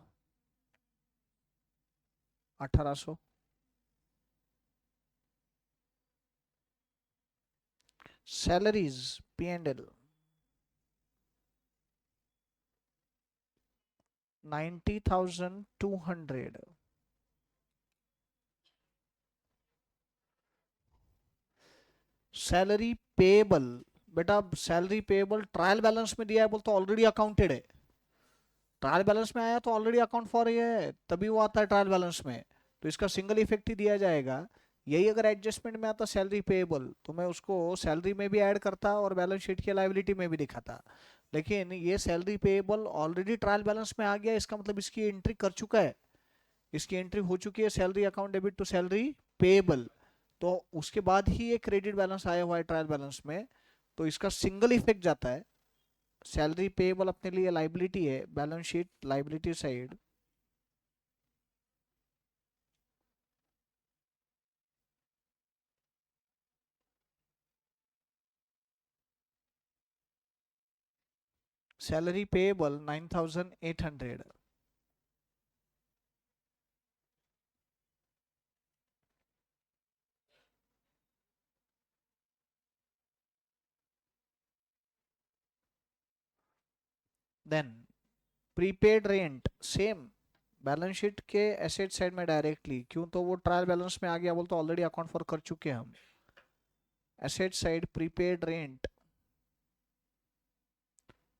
1,800। salaries P&L 90,200। Salary payable, बेटा salary payable trial balance में दिया है, बोलते already accounted है। Trial balance में आया तो ऑलरेडी अकाउंट फॉर ये है, तभी वो आता है ट्रायल बैलेंस में, तो इसका सिंगल इफेक्ट ही दिया जाएगा। यही अगर एडजस्टमेंट में आता सैलरी पेएबल, तो मैं उसको सैलरी में भी ऐड करता और बैलेंस शीट की लायबिलिटी में भी दिखाता। लेकिन ये salary payable already trial balance में आ गया, इसका मतलब इसकी एंट्री कर चुका है, इसकी एंट्री हो चुकी है salary account debit to salary payable, तो उसके बाद ही ये क्रेडिट बैलेंस आया हुआ है ट्रायल बैलेंस में, तो इसका सिंगल इफेक्ट जाता है। सैलरी पेएबल अपने लिए लाइबिलिटी है, balance sheet liability side. Salary payable 9800। Then prepaid rent same, balance sheet के एसेट साइड में डायरेक्टली, क्यों तो वो ट्रायल बैलेंस में आ गया, बोलते ऑलरेडी अकाउंट फॉर कर चुके हैं हम। एसेट साइड प्रीपेड रेंट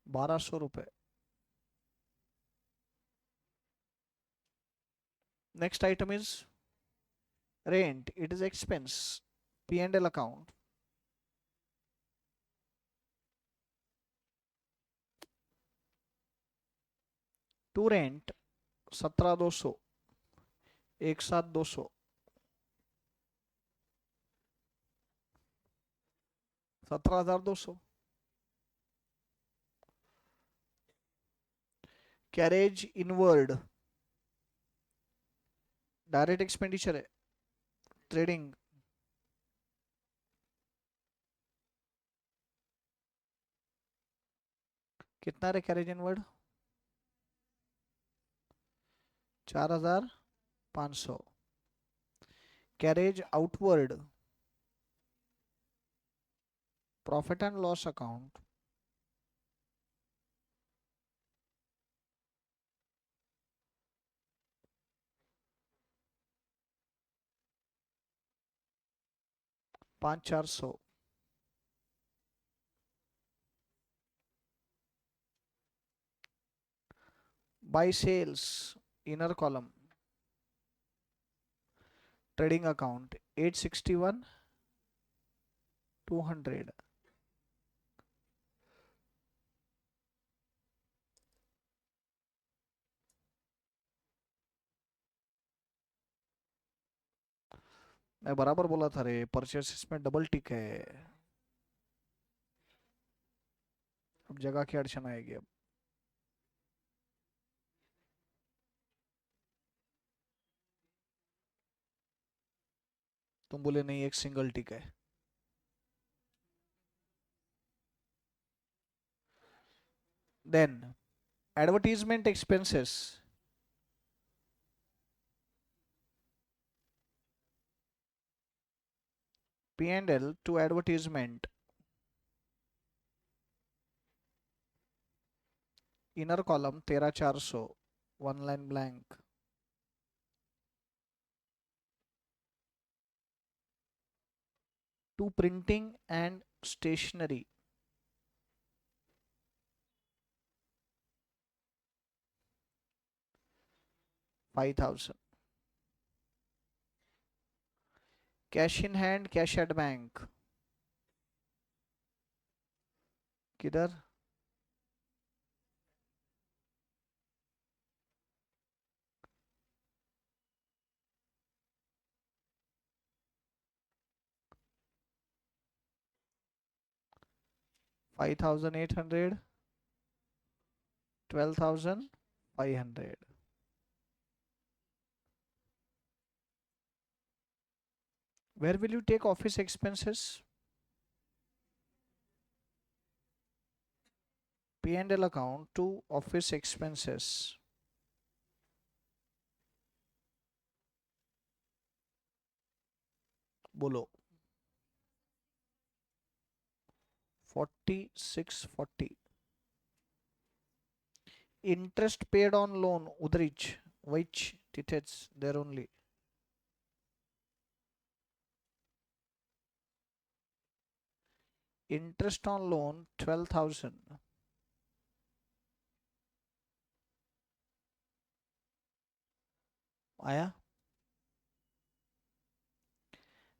1200 रुपये। Next item is rent, it is expense, P and L account. To rent 17,200, एक साथ 200, 17,200। कैरेज इनवर्ड डायरेक्ट एक्सपेंडिचर है, ट्रेडिंग। कितना रे carriage inward? 4,500। Carriage outward profit and loss account, 5,400। By sales inner column trading account 861, 200। मैं बराबर बोला था रे, परचेसेस में डबल टिक है। अब जगह की अड़चन आएगी अब। तुम बोले नहीं एक सिंगल टिक है। Then advertisement expenses, P and L to advertisement, inner column 13,400, one line blank. To printing and stationery, 5,000। Cash in hand cash at bank, किधर? $5,800, 12,500। Where will you take office expenses? P and L account to office expenses, बोलो। 4640। Interest paid on loan, Udrich, which details there only. Interest on loan 12,000. आया.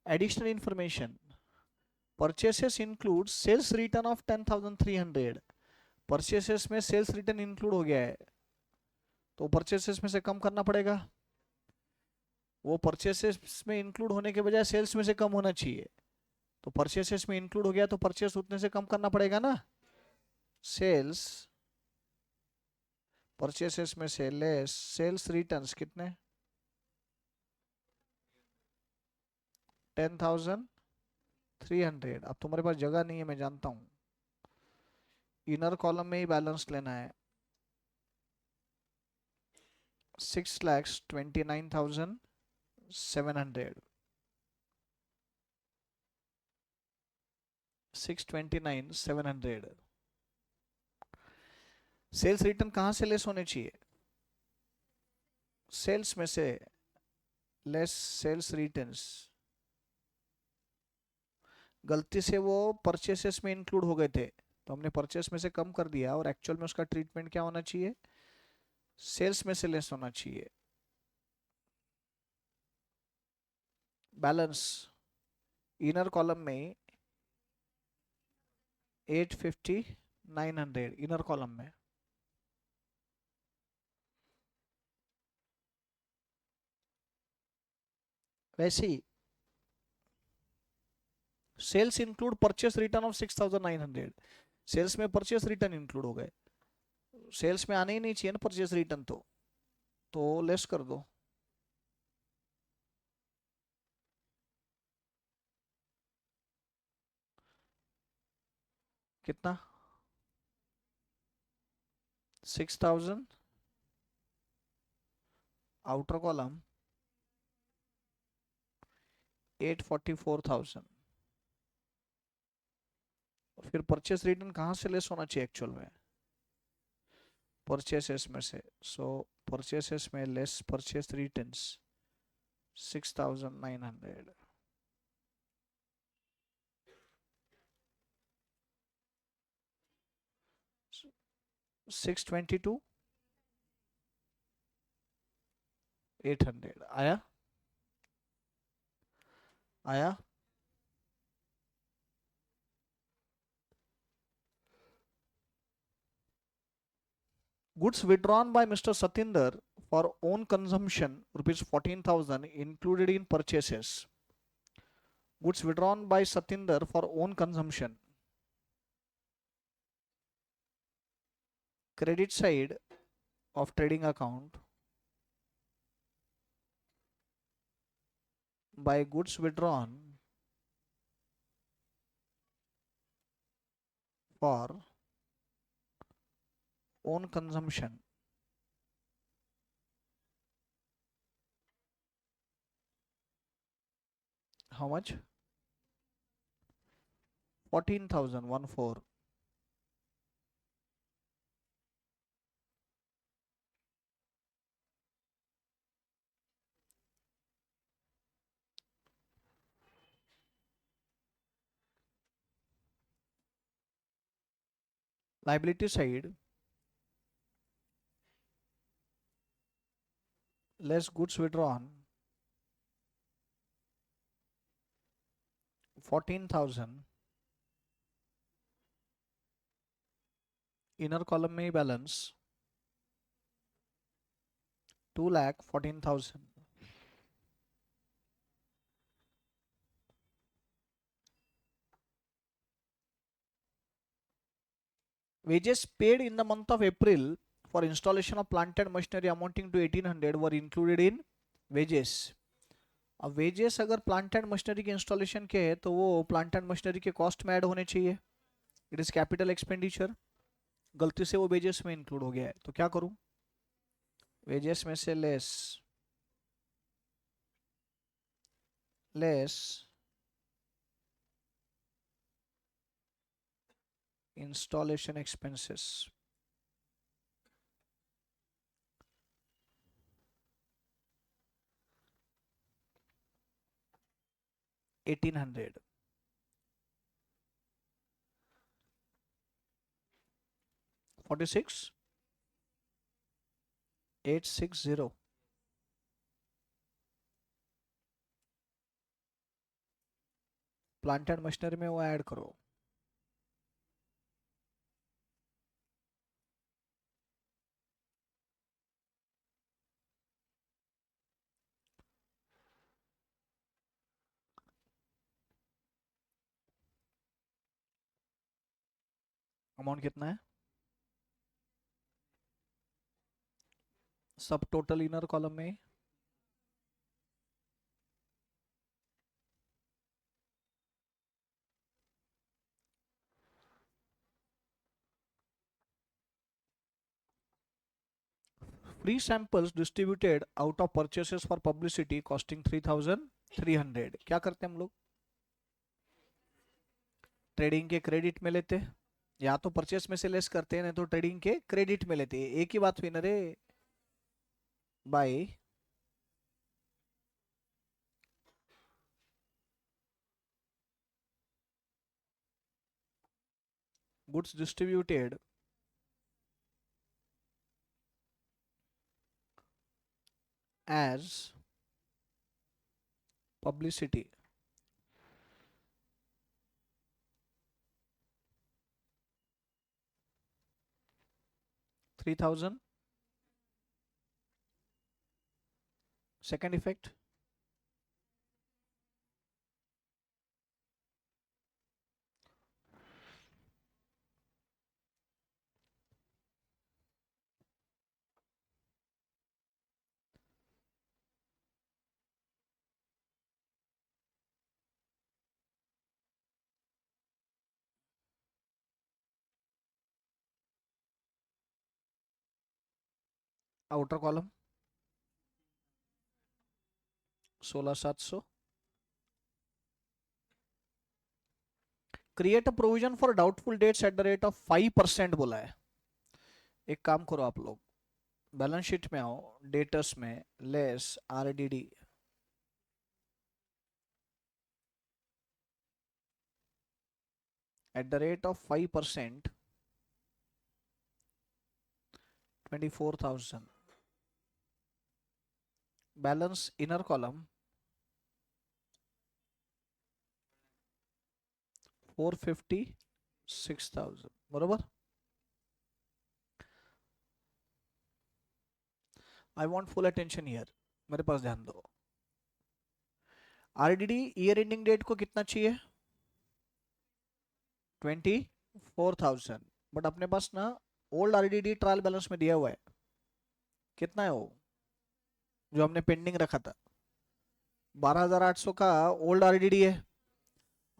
Additional information. Purchases include sales return of 10,300. Purchases में sales return include हो गया है, तो purchases में से कम करना पड़ेगा. वो परचेसेस में इंक्लूड होने के बजाय सेल्स में से कम होना चाहिए. तो परचेसेस में इंक्लूड हो गया तो परचेस उतने से कम करना पड़ेगा ना. सेल्स परचेसेस में से लेस सेल्स रिटर्न्स कितने. 10,300. अब तुम्हारे पास जगह नहीं है, मैं जानता हूं. इनर कॉलम में ही बैलेंस लेना है. 6,29,700. 629,700. सेल्स रिटर्न कहां से लेस होने चाहिए. सेल्स में से लेस सेल्स रिटर्न्स. गलती से वो परचेसेस में इंक्लूड हो गए थे, तो हमने परचेस में से कम कर दिया, और एक्चुअल में उसका ट्रीटमेंट क्या होना चाहिए. सेल्स में से लेस होना चाहिए. बैलेंस इनर कॉलम में 850 900 इनर कॉलम में. वैसे ही sales include purchase return of 6,900. Sales में परचेस रिटर्न इंक्लूड हो गए. सेल्स में आने ही नहीं चाहिए ना परचेस रिटर्न, तो लेस कर दो. कितना. 6,000. Outer column 844,000. फिर परचेस रिटर्न कहाँ से लेस होना चाहिए एक्चुअल में. परचेसेस में से. सो परचेसेस में लेस परचेस रिटर्न्स 6,900. 622 800. आया. आया. Goods withdrawn by Mr. Satinder for own consumption rupees 14,000 included in purchases. Goods withdrawn by Satinder for own consumption. Credit side of trading account by goods withdrawn for own consumption. How much? 14,000. 14. Liability side less goods withdrawn 14,000. Inner column में balance 2,14,000. Wages paid in the month of April for installation of plant and machinery amounting to 1,800 were included in wages. अब wages अगर plant and machinery के installation के है तो वो plant and machinery के cost में ऐड होने चाहिए. It is capital expenditure. गलती से वो वेजेस में इंक्लूड हो गया है, तो क्या करूं. वेजेस में से less less installation expenses. 1,800. 46,860. Plant and machinery में वो ऐड करो. अमाउंट कितना है? सब टोटल इनर कॉलम में free samples distributed out of purchases for publicity costing 3,300. क्या करते हैं हम लोग? ट्रेडिंग के क्रेडिट में लेते हैं, या तो परचेस में से लेस करते हैं, नहीं तो ट्रेडिंग के क्रेडिट में लेते हैं. एक ही बात हुई ना रे भाई. Goods distributed as publicity. $3,000. Second effect. Outer column 16,700. Create a provision for doubtful dates eight the rate of 5% बोला है. एक काम करो आप लोग, बैलेंस शीट में आओ, डेटस में less RDD at the rate of 5%, 24,000. Balance inner column 456,000. बरोबर. I want full attention here. मेरे पास ध्यान दो. आरडीडी ईयर एंडिंग डेट को कितना चाहिए? 24,000. बट अपने पास ना ओल्ड आरडीडी ट्रायल बैलेंस में दिया हुआ है. कितना है वो जो हमने पेंडिंग रखा था? 12,800 का ओल्ड आरडीडी है.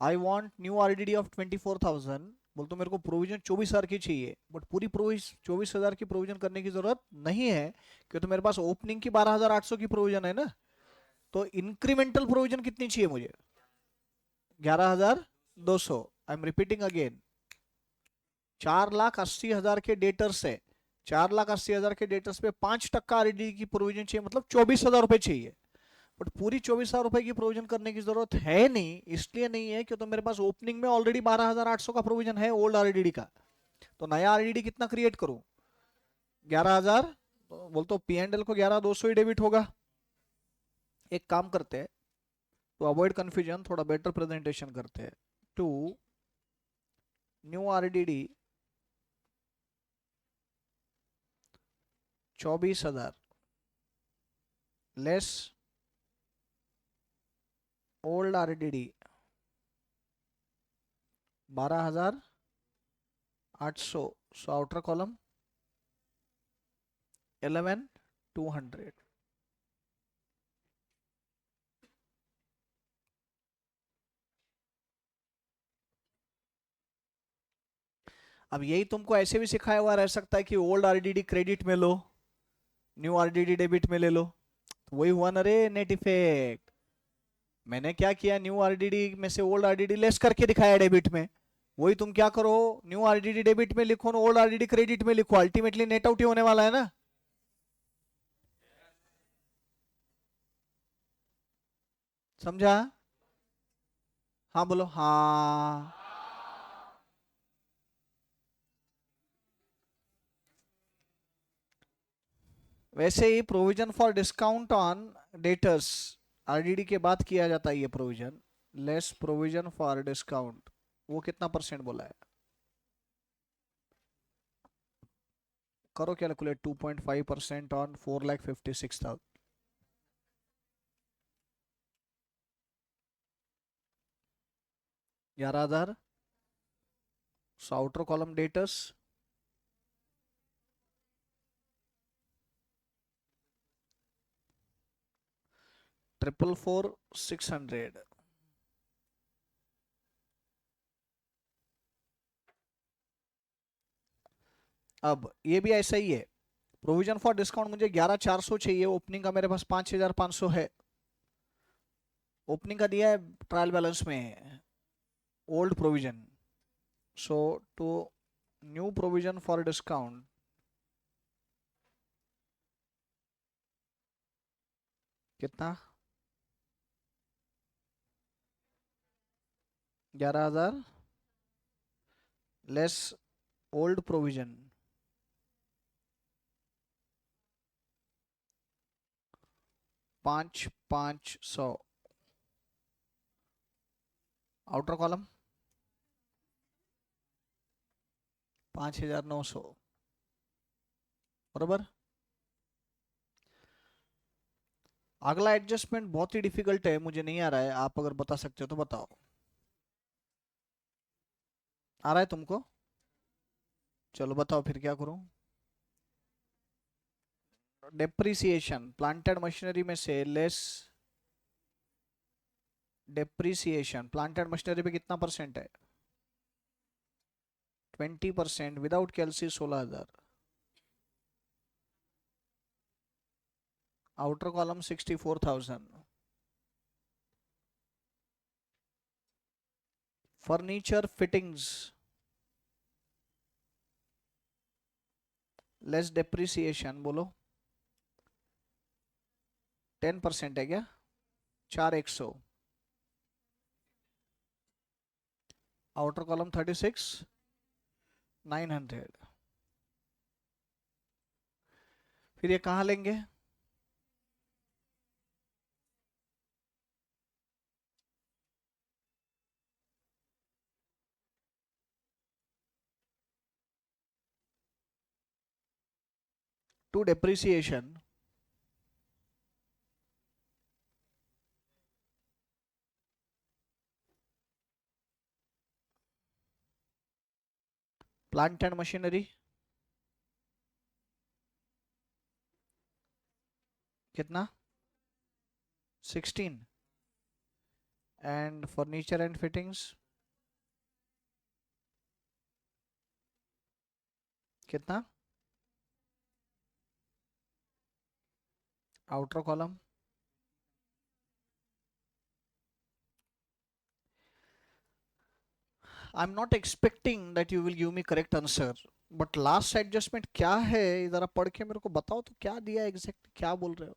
I want new RDD of 24,000. बोल तो मेरे को प्रोविजन 24,000 की चाहिए, बट पूरी 24,000 की प्रोविजन करने की जरूरत नहीं है, क्योंकि तो मेरे पास ओपनिंग की 12,800 की प्रोविजन है ना. तो इंक्रीमेंटल प्रोविजन कितनी चाहिए मुझे? 11,200. I am repeating again. 4,80,000 के डेटर्स है. 4,80,000 के डेटर्स पे 5% आरडीडी की प्रोविजन चाहिए, मतलब 24,000 रुपए चाहिए. बट पूरी 24,000 रुपए की प्रोविजन करने की जरूरत है नहीं. इसलिए नहीं है कि तो मेरे पास ओपनिंग में ऑलरेडी 12,800 का प्रोविजन है ओल्ड आरडीडी का. तो नया आरडीडी कितना क्रिएट करूं? 11,000. बोल तो पी एंड एल को 11,200 ही डेबिट होगा. एक काम करते हैं, तो अवॉइड कंफ्यूजन, थोड़ा बेटर प्रेजेंटेशन करते हैं. To new RDD 24,000 less old RDD 12,800. So outer column 11,200. अब यही तुमको ऐसे भी सिखाया हुआ रह सकता है कि ओल्ड आरडीडी क्रेडिट में लो, न्यू आरडीडी डेबिट में ले लो. तो वही हुआ ना रे नेट इफेक्ट. मैंने क्या किया, न्यू आरडीडी में से ओल्ड आरडीडी लेस करके दिखाया डेबिट में. वही तुम क्या करो, न्यू आरडीडी डेबिट में लिखो, ओल्ड आरडीडी क्रेडिट में लिखो, अल्टीमेटली नेट आउट ही होने वाला है ना. समझा? हाँ बोलो. हाँ. वैसे ही provision for discount on debtors, RDD के बाद किया जाता है ये provision, less provision for discount, वो कितना परसेंट बोला है? करो calculate, 2.5% on 4,56,000, 11,000। So outer column debtors, 444,600। अब ये भी ऐसा ही है, प्रोविजन फॉर डिस्काउंट मुझे 11,400 चाहिए, ओपनिंग का मेरे पास 5,500 है, ओपनिंग का दिया है ट्रायल बैलेंस में, old provision. So to new provision for discount, कितना? 11,000 less old provision, 5,500। Outer column 5,900, बराबर। अगला एडजस्टमेंट बहुत ही डिफिकल्ट है, मुझे नहीं आ रहा है, आप अगर बता सकते हो तो बताओ। आ रहा है तुमको? चलो बताओ फिर क्या करूं। डेप्रिसिएशन, प्लांटेड मशीनरी में से लेस डेप्रिसिएशन, प्लांटेड मशीनरी पे कितना परसेंट है? 20%, विदाउट कैलसी 16,000। Outer column 64,000। Furniture fittings less depreciation, बोलो। 10% है क्या? 4,100। Outer column 36,900। फिर ये कहाँ लेंगे? To depreciation, plant and machinery कितना? 16। एंड फर्नीचर एंड फिटिंग्स कितना? Outer column, I am not expecting that you will give me correct answer, but last adjustment क्या है जरा पढ़ के मेरे को बताओ तो, क्या दिया एग्जैक्ट, क्या बोल रहे हो?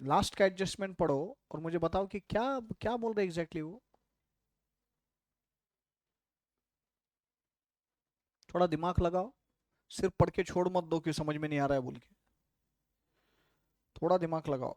लास्ट का एडजस्टमेंट पढ़ो और मुझे बताओ कि क्या क्या बोल रहे एग्जैक्टली वो। थोड़ा दिमाग लगाओ, सिर्फ पढ़ के छोड़ मत दो कि समझ में नहीं आ रहा है बोल के, थोड़ा दिमाग लगाओ।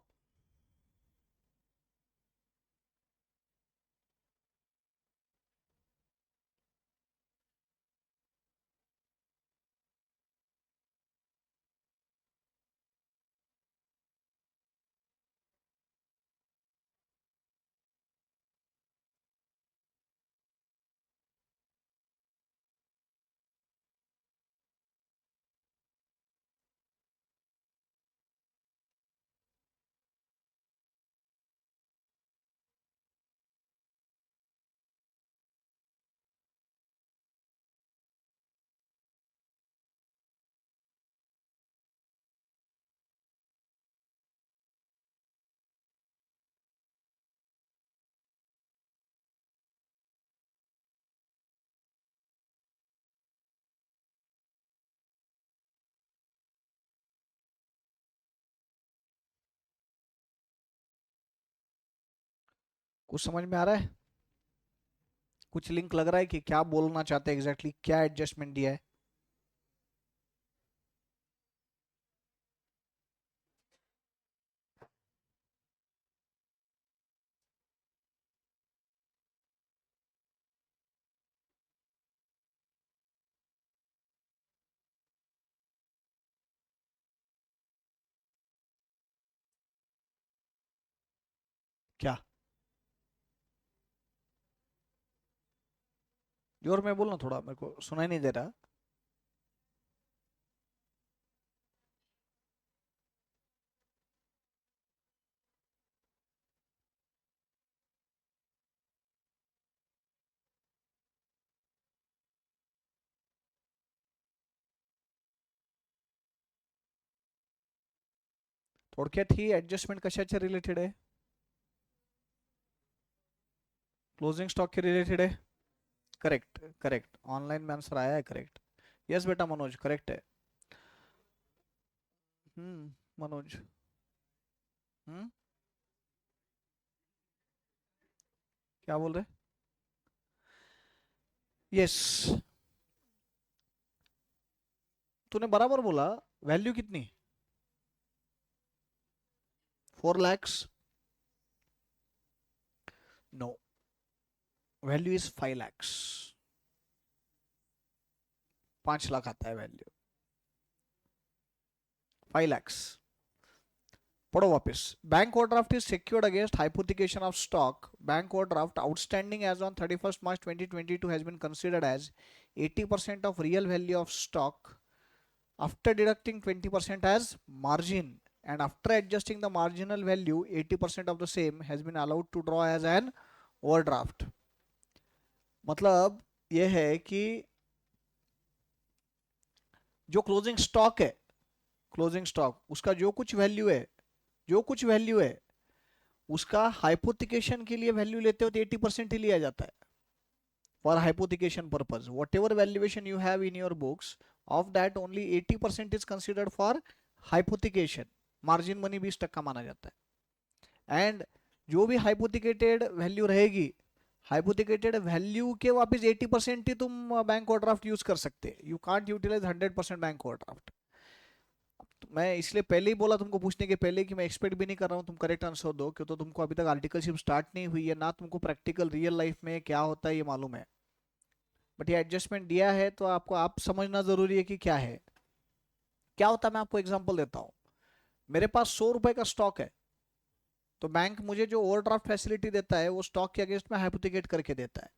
कुछ समझ में आ रहा है? कुछ लिंक लग रहा है कि क्या बोलना चाहते हैं एग्जैक्टली, क्या एडजस्टमेंट दिया है? क्या जोर में बोलना, थोड़ा मेरे को सुनाई नहीं दे रहा। थोडक्यात ही ऍडजस्टमेंट कशाच्या रिलेटेड आहे? क्लोजिंग स्टॉक के रिलेटेड है। करेक्ट करेक्ट, ऑनलाइन में आंसर आया है करेक्ट। यस बेटा मनोज, करेक्ट है। मनोज। हम्म। क्या बोल रहे? यस, तूने बराबर बोला। वैल्यू कितनी? 4 lakhs? No, value is 5 lakhs। 5 lakh आता है वैल्यू। 5 lakhs। पढ़ो वापस। Bank overdraft is secured against hypothecation of stock. Bank overdraft outstanding as on 31st March 2022 has been considered as 80% of real value of stock after deducting 20% as margin, and after adjusting the marginal value 80% of the same has been allowed to draw as an overdraft। मतलब यह है कि जो closing stock है, closing stock उसका जो कुछ value है, जो कुछ वैल्यू है उसका हाइपोथिकेशन के लिए वैल्यू लेते हो तो 80% ही लिया जाता है। For hypothecation purpose what ever valuation you have in your books, of that only 80% is considered for hypothecation. Margin money 20% माना जाता है। एंड जो भी हाइपोथिकेटेड वैल्यू रहेगी, हाइपोथिकेटेड वैल्यू के वापस 80% ही तुम बैंक ओवरड्राफ्ट यूज कर सकते। You can't utilise 100% bank overdraft. तो मैं इसलिए पहले ही बोला तुमको पूछने के पहले कि मैं एक्सपेक्ट भी नहीं कर रहा हूँ तुम करेक्ट आंसर दो, क्यों तो तुमको अभी तक आर्टिकलशिप स्टार्ट नहीं हुई है ना, तुमको प्रैक्टिकल रियल लाइफ में क्या होता है ये मालूम है। बट ये एडजस्टमेंट दिया है तो आपको आप समझना जरूरी है कि क्या है, क्या होता है। मैं आपको एग्जांपल देता हूँ। मेरे पास 100 रुपए का स्टॉक है, तो बैंक मुझे जो ओवरड्राफ्ट फैसिलिटी देता है वो स्टॉक के अगेंस्ट में हाइपोथिकेट करके देता है।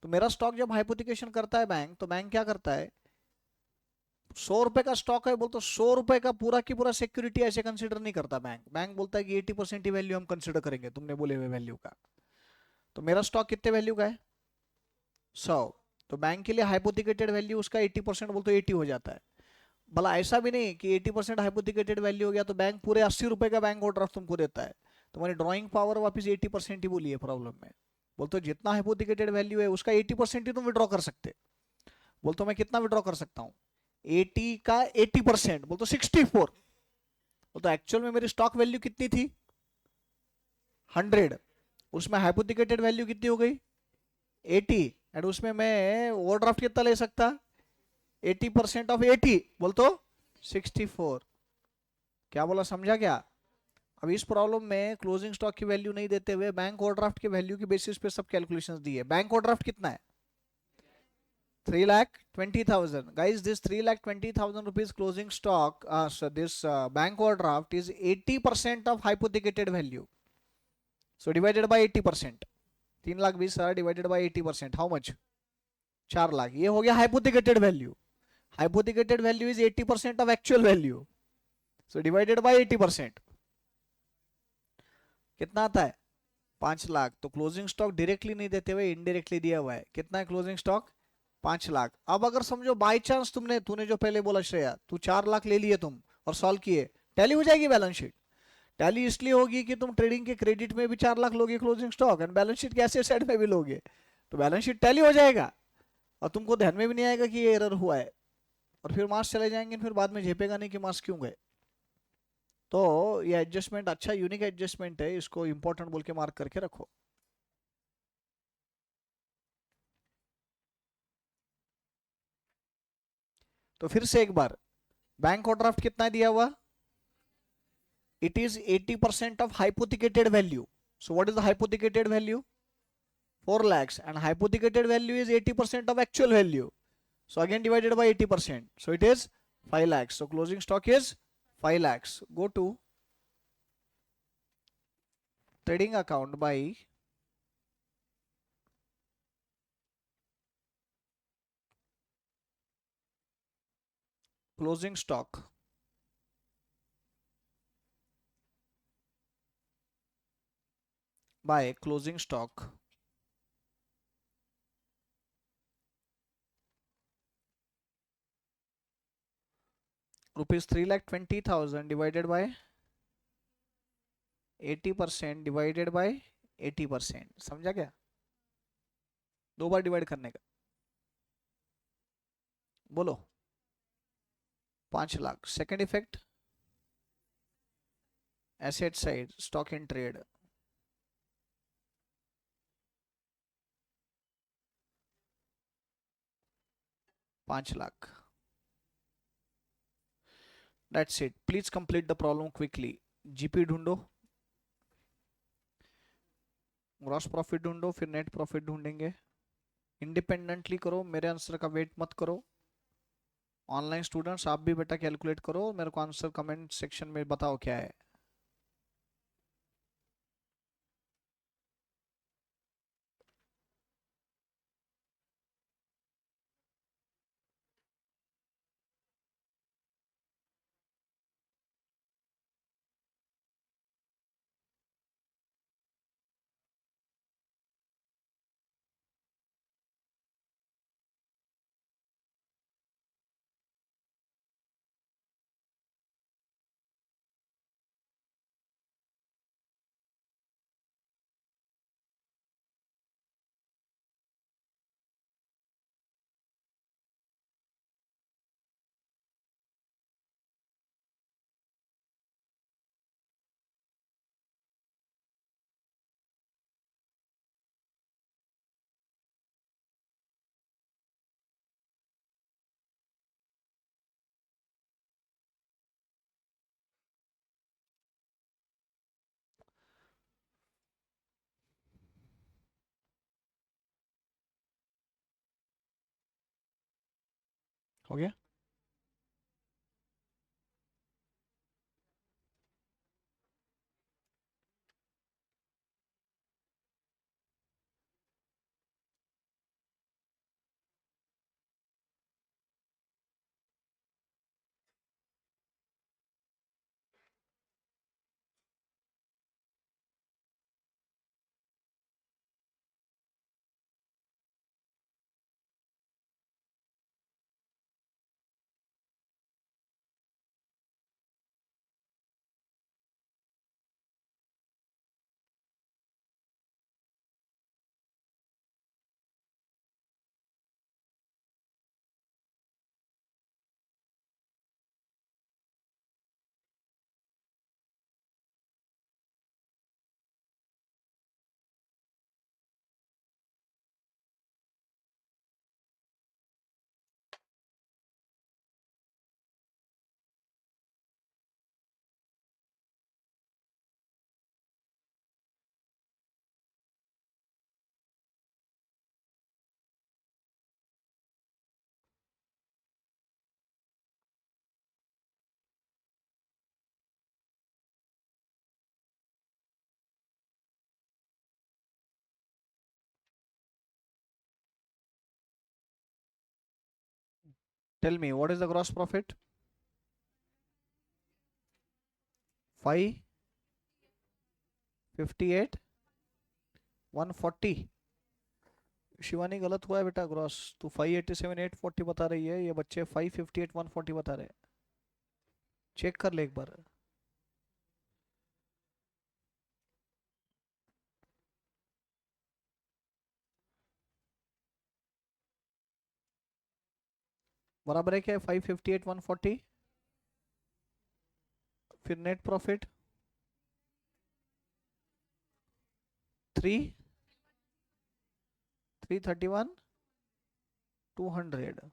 तो मेरा स्टॉक जब हाइपोथिकेशन करता है बैंक, तो बैंक क्या करता है, 100 रुपए का स्टॉक है बोलते 100 रुपए का पूरा की पूरा सिक्योरिटी ऐसे कंसिडर नहीं करता बैंक। बैंक बोलता है कि 80% ही वैल्यू हम कंसिडर करेंगे तुमने बोले हुए वैल्यू का। तो मेरा स्टॉक कितने वैल्यू का है? 100। तो बैंक के लिए हाइपोथिकेटेड वैल्यू उसका 80% बोलते 80 हो जाता है। भला ऐसा भी नहीं कि 80% हाइपोथिकेटेड वैल्यू हो गया तो बैंक पूरे 80 रुपए का बैंक ओवरड्राफ्ट तुमको देता है। तुम्हारी ड्रॉइंग पावर वापस 80% ही बोली है प्रॉब्लम में। बोलते जितना हाइपोथिकेटेड वैल्यू है उसका 80% ही तुम विड्रॉ कर सकते। बोलते मैं कितना विड्रॉ कर सकता हूँ? 80 का 80% बोलते 64। तो एक्चुअल में मेरी स्टॉक वैल्यू कितनी थी? 100। उसमें हाइपोथिकेटेड वैल्यू कितनी हो गई? 80। एंड उसमें मैं ओवरड्राफ्ट कितना ले सकता? 80% ऑफ 80 बोल तो 64। क्या बोला, समझा क्या? अब इस प्रॉब्लम में क्लोजिंग स्टॉक की वैल्यू नहीं देते हुए बैंक ओवरड्राफ्ट की वैल्यू की बेसिस पे सब कैलकुलेशंस दी है। बैंक ओवरड्राफ्ट कितना है? 3,20,000। Guys, this 3,20,000 rupees closing stock, so this bank overdraft is 80% of hypothecated value. So divided by 80%, 3,20,000 divided by 80%, how much? 4 lakh. ये हो गया hypothecated value। Hypothecated value is 80% of actual value. So divided by 80%, कितना आता है? 5 लाख। तो closing stock directly नहीं देते हुए इनडायरेक्टली दिया हुआ है। कितना है क्लोजिंग स्टॉक? 5 लाख। अब अगर समझो बाई चांस तूने जो पहले बोला श्रेया, तू 4 लाख ले लिए तुम और सॉल्व किए, टैली हो जाएगी बैलेंस शीट। टैली इसलिए होगी कि तुम ट्रेडिंग के क्रेडिट में भी 4 लाख लोगे closing stock, and balance sheet के एसेट साइड में भी लोगे, तो बैलेंस शीट टैली हो जाएगा। और तुमको ध्यान में भी नहीं आएगा कि ये एरर हुआ है, और फिर मार्क्स चले जाएंगे, फिर बाद में झेपेगा नहीं कि मार्क्स क्यों गए। तो ये एडजस्टमेंट अच्छा यूनिक एडजस्टमेंट है, इसको इंपॉर्टेंट बोल के मार्क करके रखो। तो फिर से एक बार, बैंक ओवरड्राफ्ट कितना दिया हुआ? It is 80% of hypothecated value. So what is the hypothecated value? 4 lakhs, and hypothecated value is 80% of actual value. So again divided by 80%. So it is 5 lakhs. So closing stock is 5 lakhs. Go to trading account by closing stock. By closing stock. Rupees 3,20,000 divided by 80% divided by 80%. समझा क्या? दो बार divide करने का, बोलो। 5 lakh. Second effect, asset side, stock in trade, 5 lakh. That's it. Please complete the problem quickly. GP ढूंढो, gross profit ढूंढो, फिर net profit ढूंढेंगे। इंडिपेंडेंटली करो, मेरे आंसर का वेट मत करो। ऑनलाइन स्टूडेंट्स आप भी बेटा कैलकुलेट करो, मेरे को आंसर कमेंट सेक्शन में बताओ क्या है। हो गया? Tell me, what is the gross profit? 558 140। Shivani गलत हुआ है बेटा, ग्रॉस तू 587 840 बता रही है, ये बच्चे 558 140 बता रहे हैं। चेक कर ले एक बार। बराबर है क्या 558 140? फिर नेट प्रॉफिट 331 200।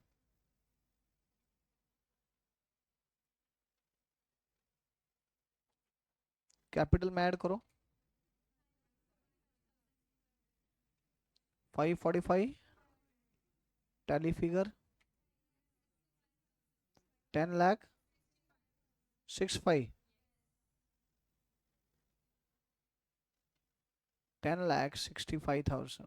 कैपिटल में ऐड करो 545, टैली फिगर 10 lakh 65, 10,65,000.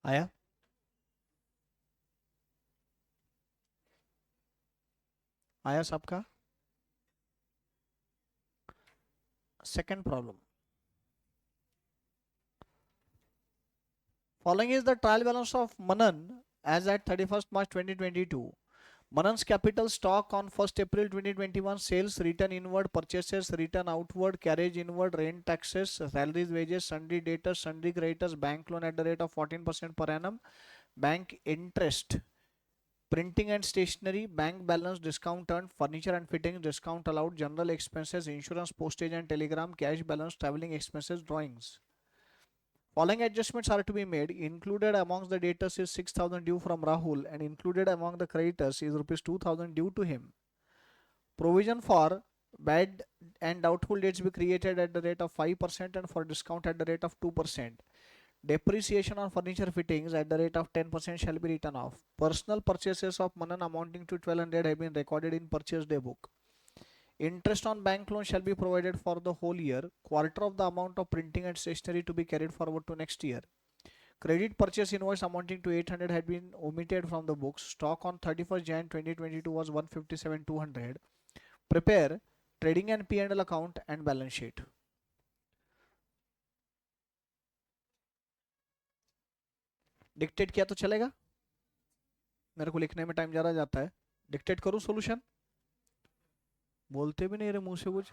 आया? आया सबका? Second problem, following is the trial balance of Manan as at 31st March 2022. Manan's capital stock on 1st April 2021, sales, return inward, purchases, return outward, carriage inward, rent, taxes, salaries, wages, sundry debtors, sundry creditors, bank loan at the rate of 14% per annum, bank interest, printing and stationery, bank balance, discount earned, furniture and fittings, discount allowed, general expenses, insurance, postage and telegram, cash balance, traveling expenses, drawings. Following adjustments are to be made. Included amongst the debtors is 6,000 due from Rahul, and included among the creditors is rupees 2,000 due to him. Provision for bad and doubtful debts be created at the rate of 5% and for discount at the rate of 2%. Depreciation on furniture fittings at the rate of 10% shall be written off. Personal purchases of Manan amounting to 1200 have been recorded in purchase day book. Interest on bank loan shall be provided for the whole year. Quarter of the amount of printing and stationery to be carried forward to next year. Credit purchase invoice amounting to 800 had been omitted from the books. Stock on 31st Jan 2022 was 157,200. Prepare trading and P&L account and balance sheet. Dictate किया तो चलेगा? मेरे को लिखने में time ज़्यादा जाता है. डिक्टेट करूँ सॉल्यूशन? बोलते भी नहीं रे मुंह से कुछ.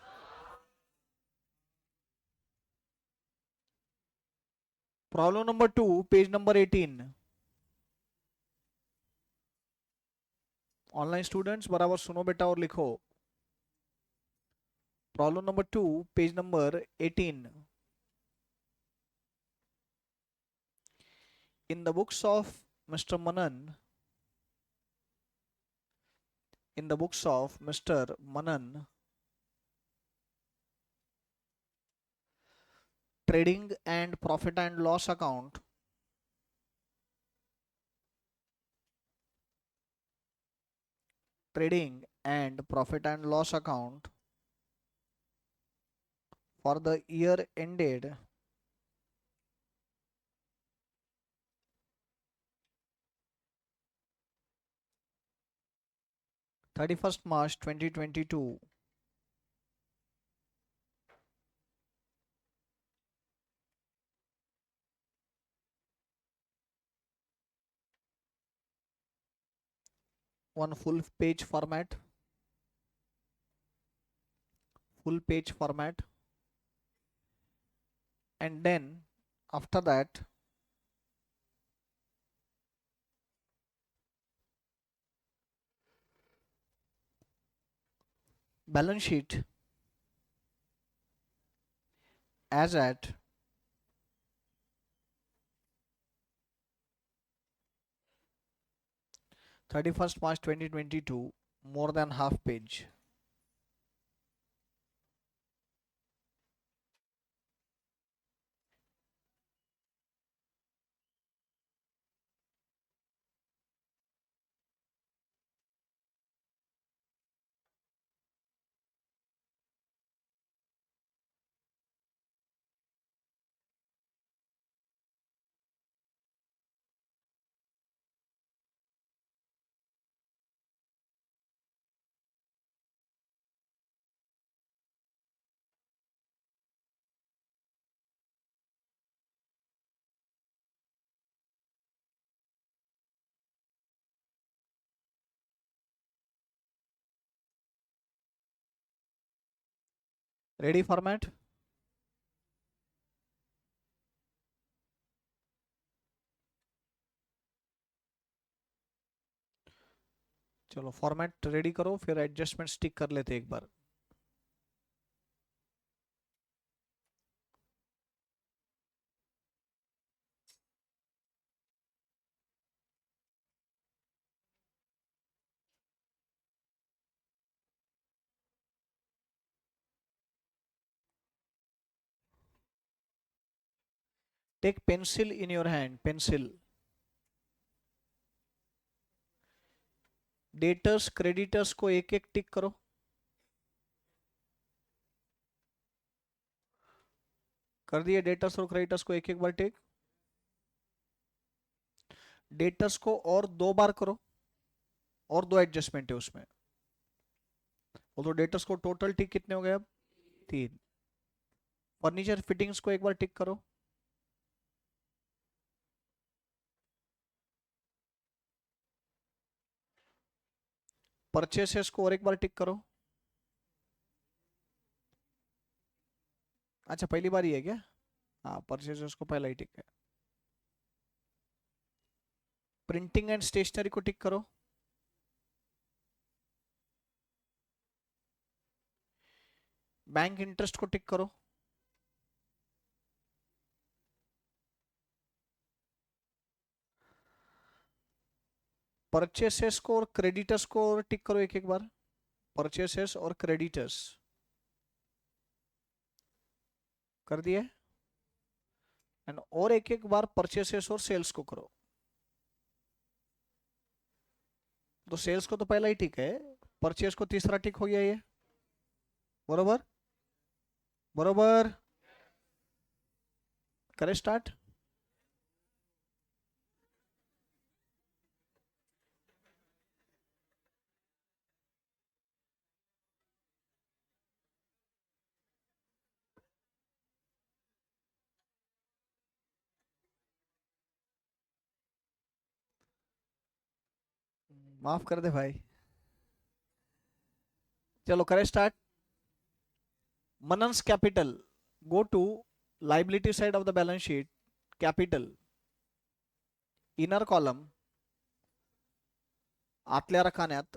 Problem number 2, page number 18. Online students बराबर सुनो बेटा और लिखो. Problem number 2, page number 18. In the books of Mr. Manan, in the books of Mr. Manan, trading and profit and loss account, trading and profit and loss account for the year ended 31st March 2022. One full page format, and then after that balance sheet as at 31st March 2022, more than half page. Ready format? चलो format ready करो, फिर adjustment stick कर लेते एक बार. Take pencil in your hand, pencil. Debtors creditors को एक एक टिक करो. कर दिए डेटर्स और क्रेडिटर्स को एक एक बार टिक. डेटर्स को और 2 बार करो, और 2 एडजस्टमेंट है उसमें. वो तो डेटर्स को टोटल टिक कितने हो गए अब? 3. फर्नीचर फिटिंग्स को एक बार टिक करो. परचेसेस को और एक बार टिक करो. अच्छा पहली बार ही है क्या? हाँ परचेसेस को पहला ही टिक है. प्रिंटिंग एंड स्टेशनरी को टिक करो. बैंक इंटरेस्ट को टिक करो. परचेसेस को और क्रेडिटर्स को और टिक करो एक एक बार. परचेसेस और क्रेडिटर्स कर दिए. एंड और एक एक बार परचेसेस और सेल्स को करो. तो सेल्स को तो पहला ही टिक है, परचेस को तीसरा टिक हो गया ये. बरोबर बरोबर. करें स्टार्ट. माफ कर दे भाई. चलो करें start. Manan's capital. Go to liability side of the balance sheet. Capital inner column आतल्या रकान्यात,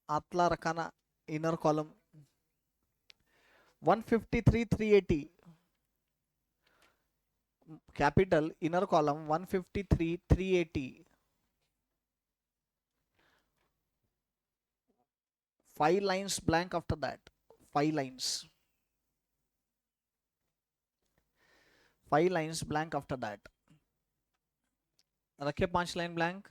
आतला रकाना inner column 153,380. Capital inner column 153,380. 5 lines blank after that. 5 lines. 5 lines blank after that. रखे 5 line blank.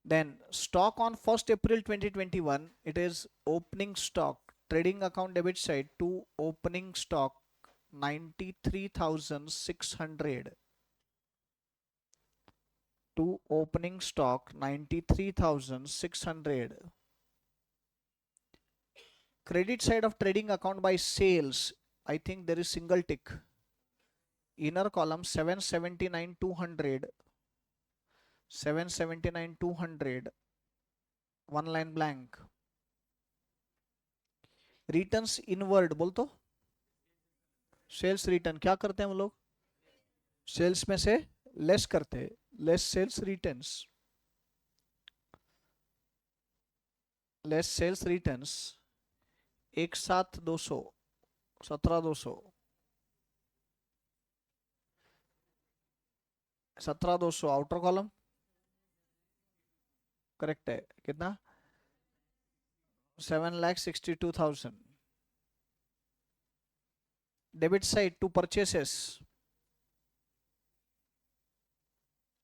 Then stock on 1st April 2021, it is opening stock. Trading account debit side to opening stock 93,600. To opening stock 93,600. Credit side of trading account by sales, I think there is single tick. Inner column 779,200. 779,200. 1 line blank. Returns inward बोल तो. Sales return क्या करते हैं हम लोग? Sales में से less करते हैं. Less sales returns. Less sales returns 17,200. 17,200. 17,200 outer column. Correct है. कितना? 7,62,000. Debit side to purchases.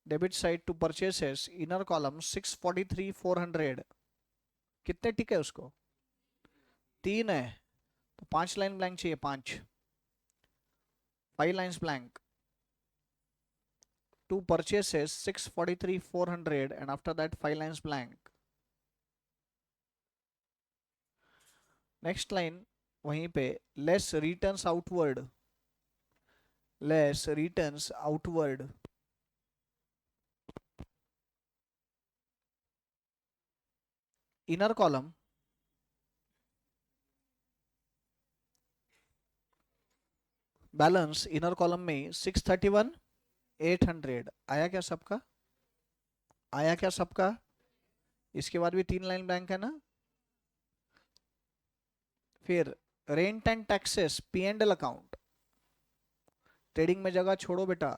Debit side to purchases inner column 643,400. कितने टिक है उसको? 3 है तो 5 लाइन ब्लैंक चाहिए. 5 lines blank. To purchases 643,400 and after that 5 lines blank. Next line वहीं पे less returns outward. Less returns outward. Inner column balance inner column में 631,800. आया क्या सबका? आया क्या सबका? इसके बाद भी 3 लाइन ब्लैंक है ना. फिर rent and taxes P and L account. Trading में जगह छोड़ो बेटा.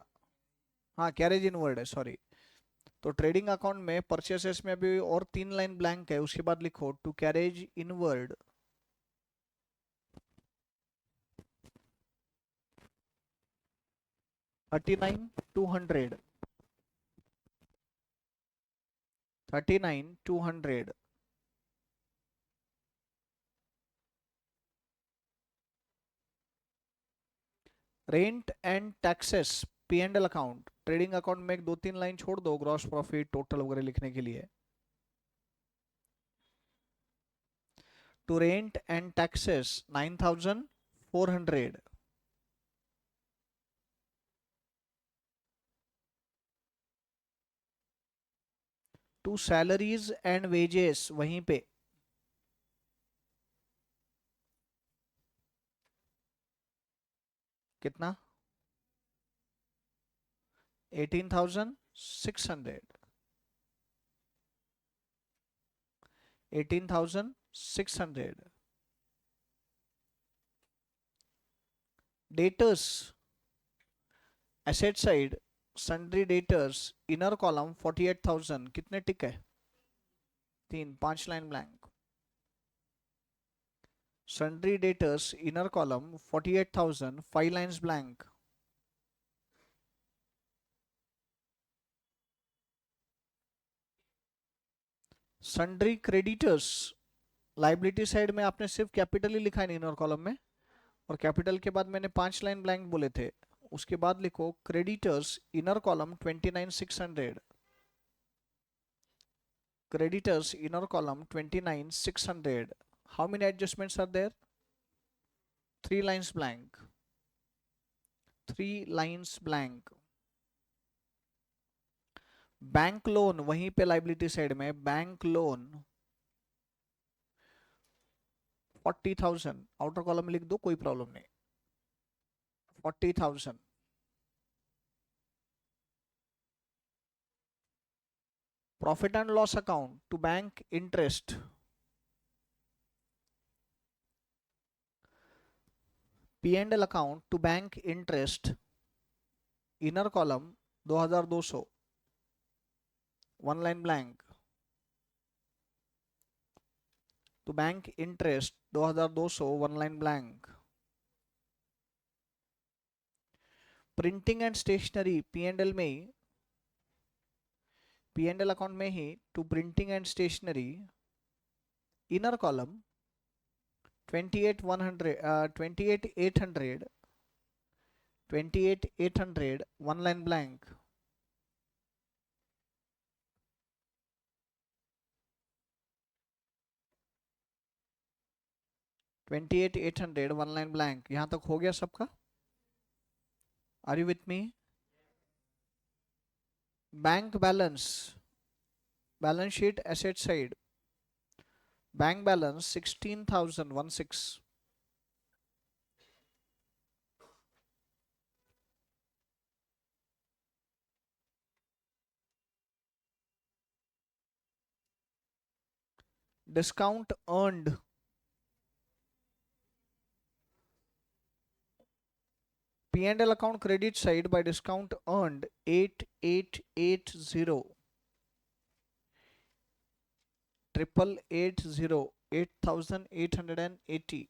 हाँ कैरेज इनवर्ड है सॉरी. तो ट्रेडिंग अकाउंट में परचेसेस में भी और 3 लाइन ब्लैंक है. उसके बाद लिखो to carriage inward. 39,200, 39,200. Rent and taxes, P and L account, trading account में एक दो तीन लाइन छोड़ दो ग्रॉस प्रॉफिट टोटल वगैरह लिखने के लिए. To rent and taxes 9,400. To salaries and wages, वहीं पे कितना? 18,600, 18,600. Debtors, asset side, sundry debtors, inner column 48,000. कितने टिक है? 3, 5 line blank. Sundry debtors inner column 48,000, 5 lines blank. Sundry creditors, liability side में आपने सिर्फ कैपिटल ही लिखा है इनर कॉलम में, और कैपिटल के बाद मैंने 5 लाइन ब्लैंक बोले थे. उसके बाद लिखो creditors inner column 29,600. Creditors inner column 29,600. How many adjustments are there? 3 lines blank. 3 lines blank. Bank loan वहीं पे लाइबिलिटी साइड में, बैंक लोन 40,000. आउटर कॉलम में लिख दो, कोई प्रॉब्लम नहीं. 40,000. Profit and loss account to bank interest, P and L account to bank interest, inner column 2,200, 1 line blank. To bank interest 2,200, 1 line blank. Printing and stationery P and L में ही, P and L account में ही to printing and stationery, inner column 28,100, 28,800, 28,800, 1 line blank. Twenty eight eight hundred, 1 line blank. यहां तक हो गया सबका? Are you with me? Bank balance, balance sheet asset side, bank balance 16,016. Discount earned, P and L account credit side by discount earned 8880, 8880, 8,880.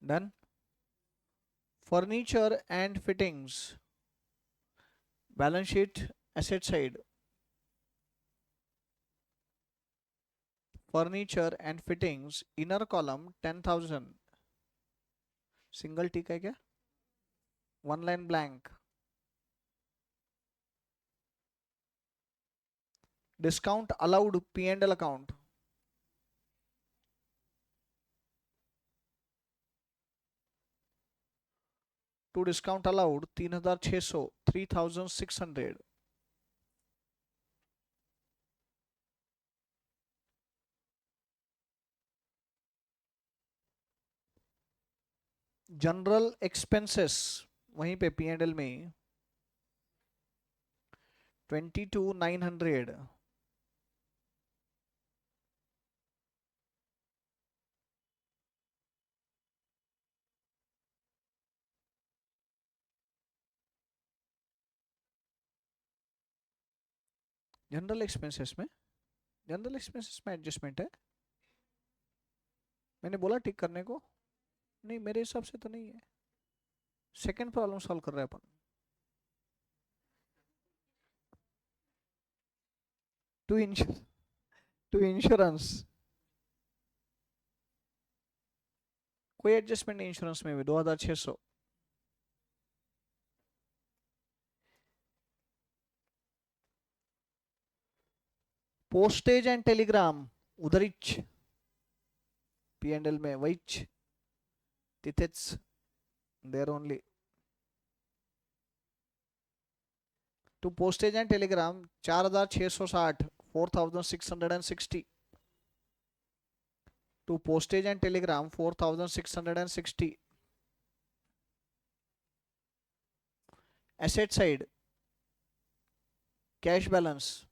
Done. Furniture and fittings, balance sheet asset side, furniture and fittings inner column 10,000. Single tick है क्या? 1 line blank. Discount allowed P and L account, to discount allowed 3,600, 3,600. General expenses वहीं पे P and L में 22,900. General expenses में, general expenses में adjustment है. मैंने बोला टिक करने को, नहीं मेरे हिसाब से तो नहीं है. सेकेंड प्रॉब्लम सॉल्व कर रहे हैं अपन। टू इंश्योरेंस, कोई एडजस्टमेंट नहीं इंश्योरेंस में भी 2600। पोस्टेज एंड टेलीग्राम उधरीच, P&L में वहीच, तिथेच, there only. To postage and telegram 4660, 4660। To postage and telegram 4660। Asset side cash balance,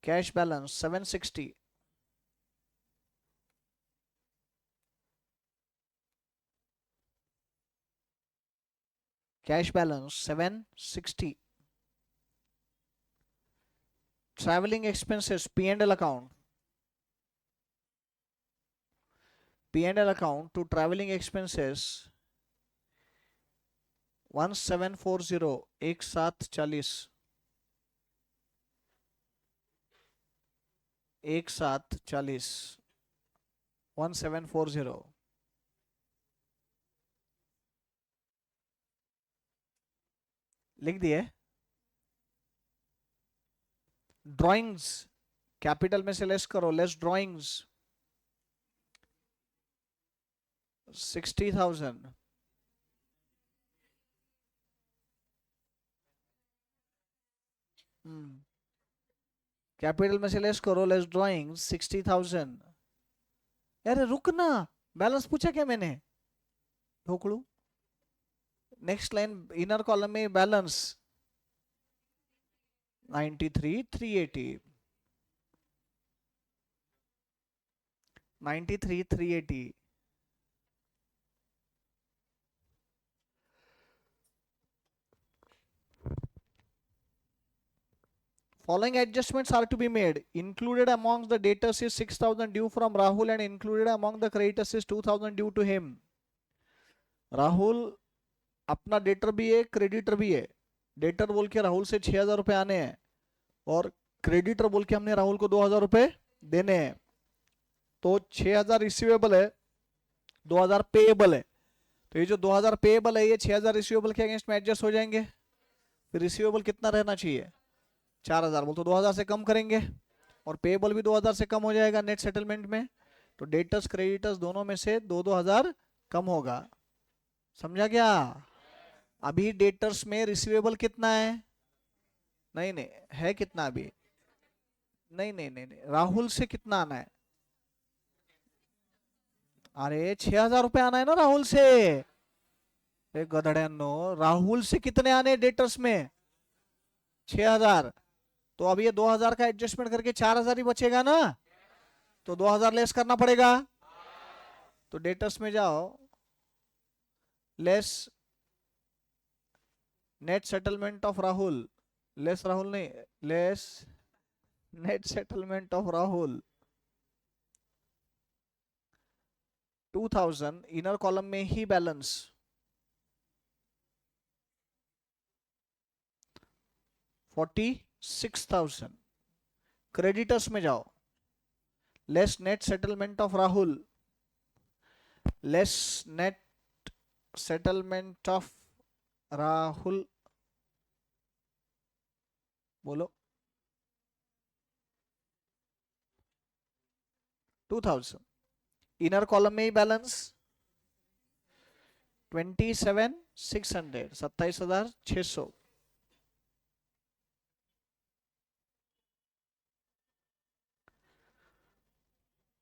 760। Cash balance 760। Travelling expenses P&L account to travelling expenses 1740, 1740, 1740। लिख दिए। Drawings capital में से लेस करो, लेस ड्राइंग्स 60,000। कैपिटल में से लेस करो, लेस ड्राइंग्स 60,000। अरे रुक ना, बैलेंस पूछा क्या मैंने, ढोकड़ू। नेक्स्ट लाइन इनर कॉलम में balance 93,380, 93,380। Following adjustments are to be made. Included amongst the debtors is 6,000 due from Rahul, and included among the creditors is 2,000 due to him. Rahul अपना debtor भी है, क्रेडिटर भी है। Debtor बोल के राहुल से 6,000 रुपए आने हैं, और क्रेडिटर बोल के हमने राहुल को 2,000 रुपए देने हैं। तो 6,000 रिसीवेबल है, 2,000 पेएबल है। तो ये जो 2,000 पेएबल है, ये 6,000 रिसीवेबल के अगेंस्ट में एडजस्ट हो जाएंगे। फिर रिसीवेबल कितना रहना चाहिए, 4,000। बोल तो 2,000 से कम करेंगे, और पेएबल भी 2,000 से कम हो जाएगा नेट सेटलमेंट में। तो डेटर्स क्रेडिटर्स दोनों में से 2,000 कम होगा। समझा क्या। अभी डेटर्स में रिसीवेबल कितना है, नहीं नहीं है कितना अभी, नहीं नहीं नहीं, नहीं। राहुल से कितना आना है, अरे 6,000 रुपए आना है ना राहुल से। गधड़ियानो, राहुल से कितने आने डेटर्स में, 6,000। तो अब ये 2,000 का एडजस्टमेंट करके 4,000 ही बचेगा ना, तो 2,000 लेस करना पड़ेगा। तो डेटर्स में जाओ, less net settlement of Rahul, less Rahul नहीं, less net settlement of Rahul 2,000। Inner column में ही बैलेंस 46,000। क्रेडिटर्स में जाओ, less net settlement of Rahul, less net settlement of Rahul, बोलो 2,000। इनर कॉलम में ही balance 27,600, 27,600।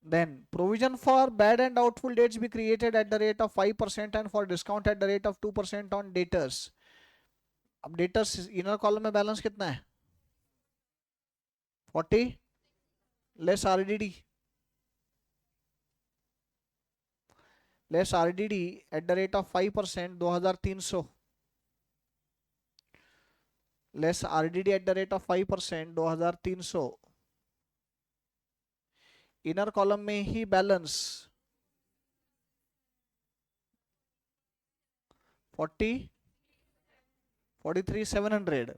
Then provision for bad and doubtful debts be created at the rate of 5% and for discount at the rate of 2% on debtors। अब debtors inner column में balance कितना है, 40 less RDD, less RDD at the rate of 5%, 2,300, less RDD at the rate of 5%, 2,300। Inner column में ही balance 40, 43,700.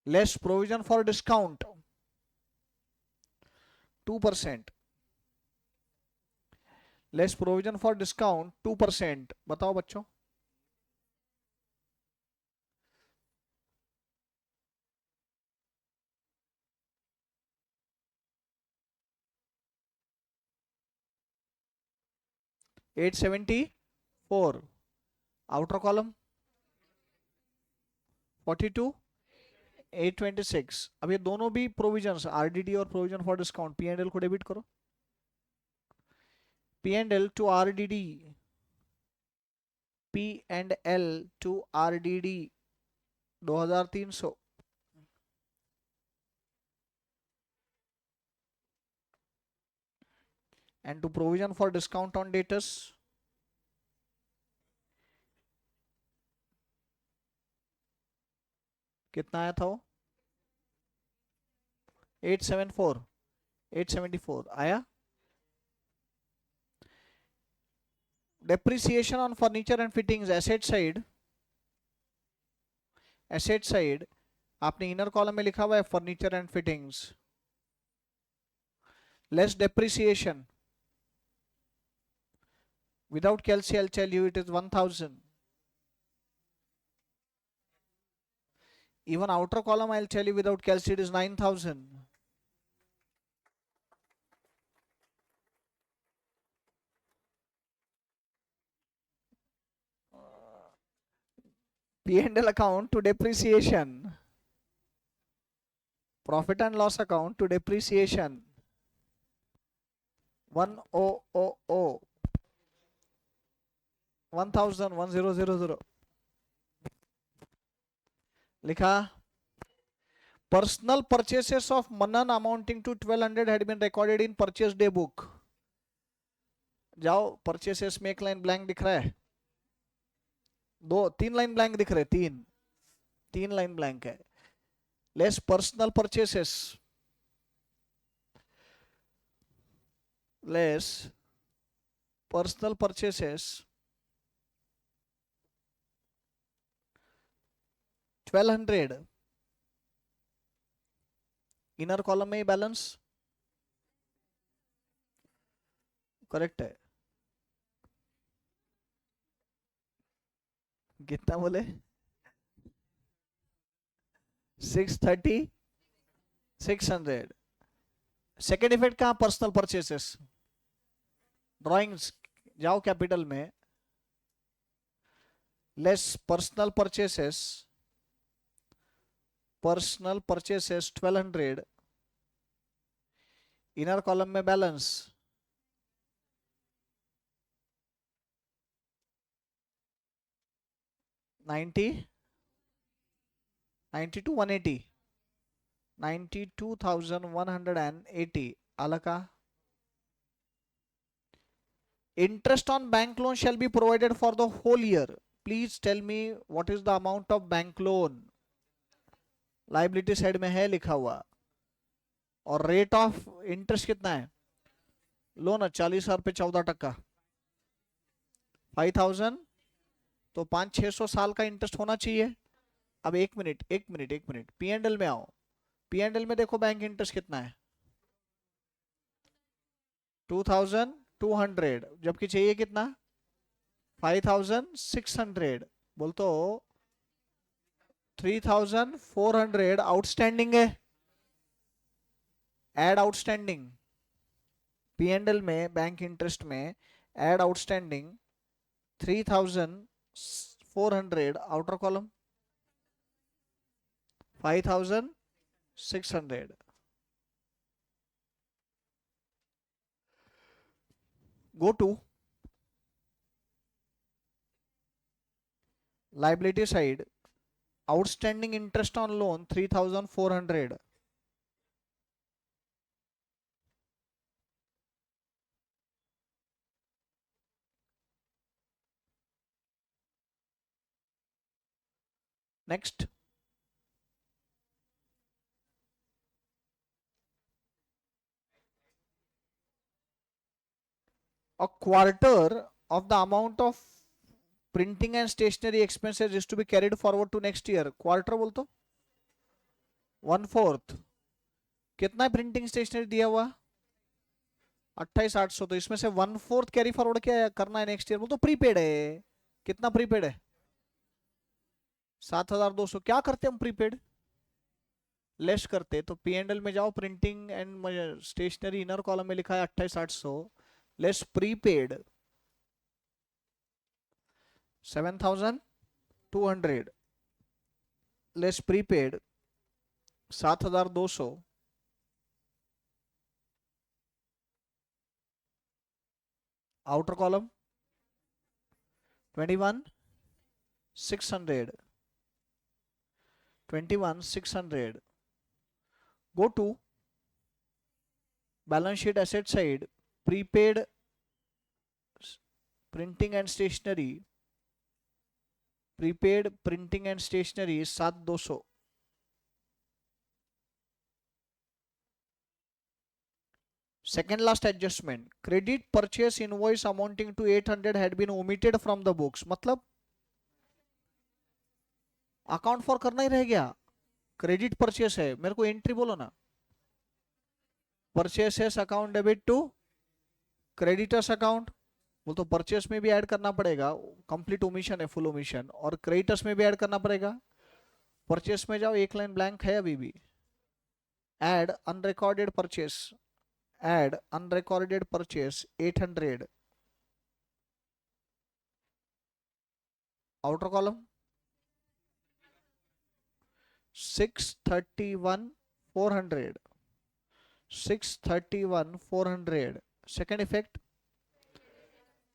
Less provision for discount 2%. Less provision for discount 2%. बताओ बच्चों. $874. Outer column 42, 826. अब ये दोनों भी प्रोविजंस आरडीडी और provision for discount P and L को डेबिट करो. P and L to RDD, P and L to RDD 2300. And to provision for discount on debts कितना आया था वो? 874, 874 आया. Depreciation on furniture and fittings asset side. Asset side आपने inner column में लिखा हुआ है furniture and fittings. Less depreciation without कैलसी I'll tell you it is 1000. Even outer column I'll tell you without calci it is 9000. P&L account to depreciation. Profit and loss account to depreciation. 1000. 1000. लिखा. Personal purchases of Manan amounting to 1200 had been recorded in purchase day book. जाओ purchases में एक line blank दिख रहा है. तीन line blank दिख रहे. तीन लाइन ब्लैंक है. Less personal purchases, less personal purchases 1200. Inner column में ही बैलेंस करेक्ट है. कितना बोले? 630, 600. सेकेंड इफेक्ट कहां? Personal purchases. ड्राइंग्स जाओ कैपिटल में. Less personal purchases, personal purchases 1200. Inner column में balance 90, 92, 180. 92,180. Alka. Interest on bank loan shall be provided for the whole year. Please tell me what is the amount of bank loan. Liability side में है लिखा हुआ. और rate of interest कितना है? Loan 40,000 पे 14%. 5000 तो 500-600 साल का इंटरेस्ट होना चाहिए. अब एक मिनट पी एंड एल में आओ. पी एंड एल में देखो बैंक इंटरेस्ट कितना है? 2200. जबकि चाहिए कितना? 5600. बोल तो 3400 आउटस्टैंडिंग है. Add outstanding. P and L में बैंक इंटरेस्ट में add outstanding 3400. Outer column 5600. Go to liability side. Outstanding interest on loan 3400. Next. a quarter of the amount of printing and stationery expenses is to be carried forward to next year. Quarter बोल तो 1/4 कितना printing stationery दिया हुआ 28,800, तो इसमें से 1/4 carry forward क्या करना है नेक्स्ट ईयर, बोल तो प्रीपेड है। कितना प्रीपेड है 7,200। क्या करते हम प्रीपेड लेस करते, तो पी एंड एल में जाओ, printing and stationery inner column में लिखा है 28,800 less prepaid 7,200 less prepaid 7,200 outer column 21,600 21,600 go to balance sheet asset side prepaid printing and stationery prepaid printing and stationery 7,200 second last adjustment credit purchase invoice amounting to 800 had been omitted from the books मतलब account for करना ही रह गया। Credit purchase है, मेरे को entry बोलो ना, purchases account debit to creditors account, वो तो परचेस में भी ऐड करना पड़ेगा, कंप्लीट ओमिशन है, फुल ओमिशन, और क्रेडिटर्स में भी ऐड करना पड़ेगा। परचेस में जाओ, एक लाइन ब्लैंक है अभी भी, add unrecorded purchase, add unrecorded purchase 800 outer column 631,400 631,400 second effect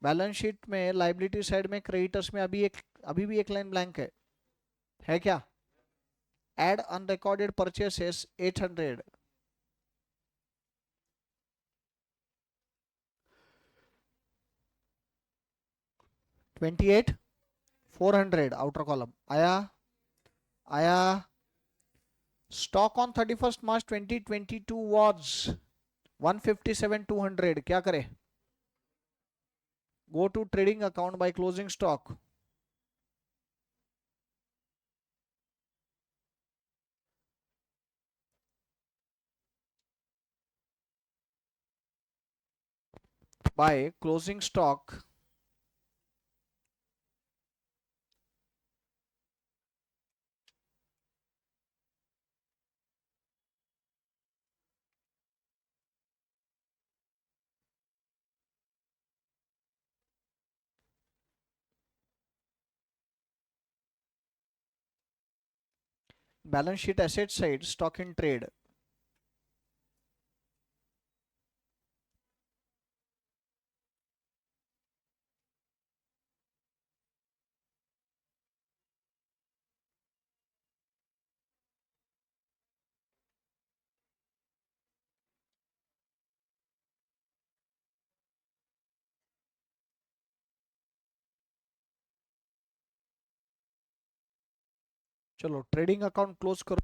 balance sheet में लाइबिलिटी साइड में क्रेडिटर्स में अभी भी एक लाइन ब्लैंक है क्या, add unrecorded purchases 800 28,400 outer column आया आया। Stock on 31st March 2022 was 157,200, क्या करे, go to trading account by closing stock by closing stock balance sheet asset side stock in trade चलो ट्रेडिंग अकाउंट क्लोज करो।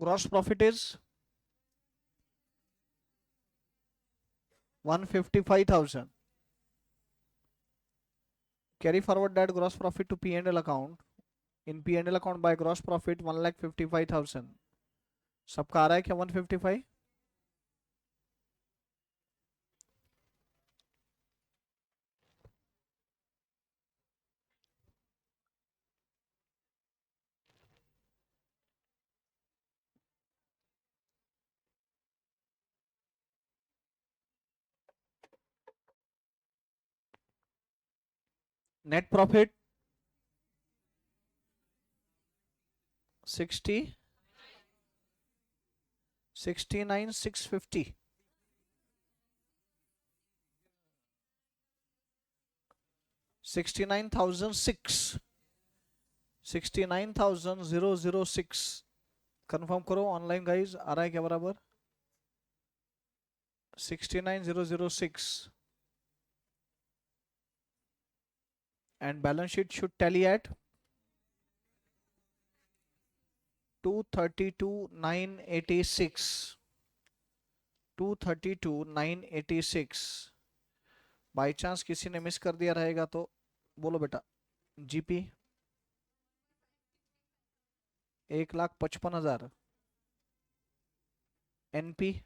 Gross profit is 155,000. Carry forward that gross profit to P&L account. In P&L account by gross profit 1,55,000. सबका आ रहा है क्या 155? Net profit 69,650. 69,006. 69,006. Confirm करो online guys, आ रहा है क्या बराबर? 69,006. And balance sheet should tally at 232,986. 232,986. By chance किसी ने मिस कर दिया रहेगा तो बोलो बेटा. GP 1,55,000. NP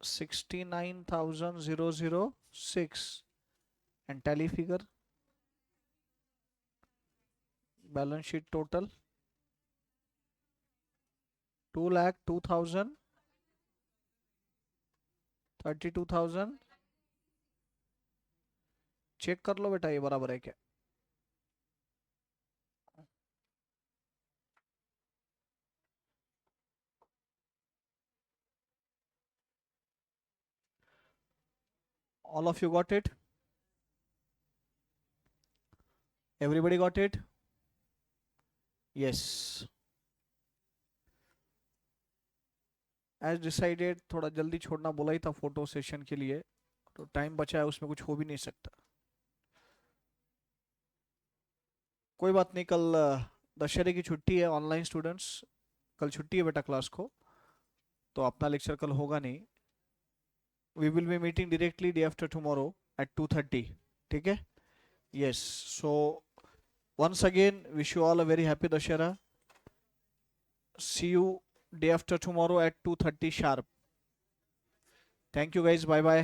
69,006. And tally figure, balance sheet total 2,02,000, 32,000. Check कर लो बेटा ये बराबर है क्या. All of you got it? Everybody got it? Yes. As decided, थोड़ा जल्दी छोड़ना बोला ही था फोटो सेशन के लिए, तो टाइम बचा है उसमें कुछ हो भी नहीं सकता. कोई बात नहीं, कल दशहरे की छुट्टी है. ऑनलाइन स्टूडेंट्स कल छुट्टी है बेटा क्लास को, तो अपना लेक्चर कल होगा नहीं. We will be meeting directly day after tomorrow at 2:30. ठीक है. Yes. So once again wish you all a very happy Dashera. See you day after tomorrow at 2:30 sharp. Thank you guys. Bye bye.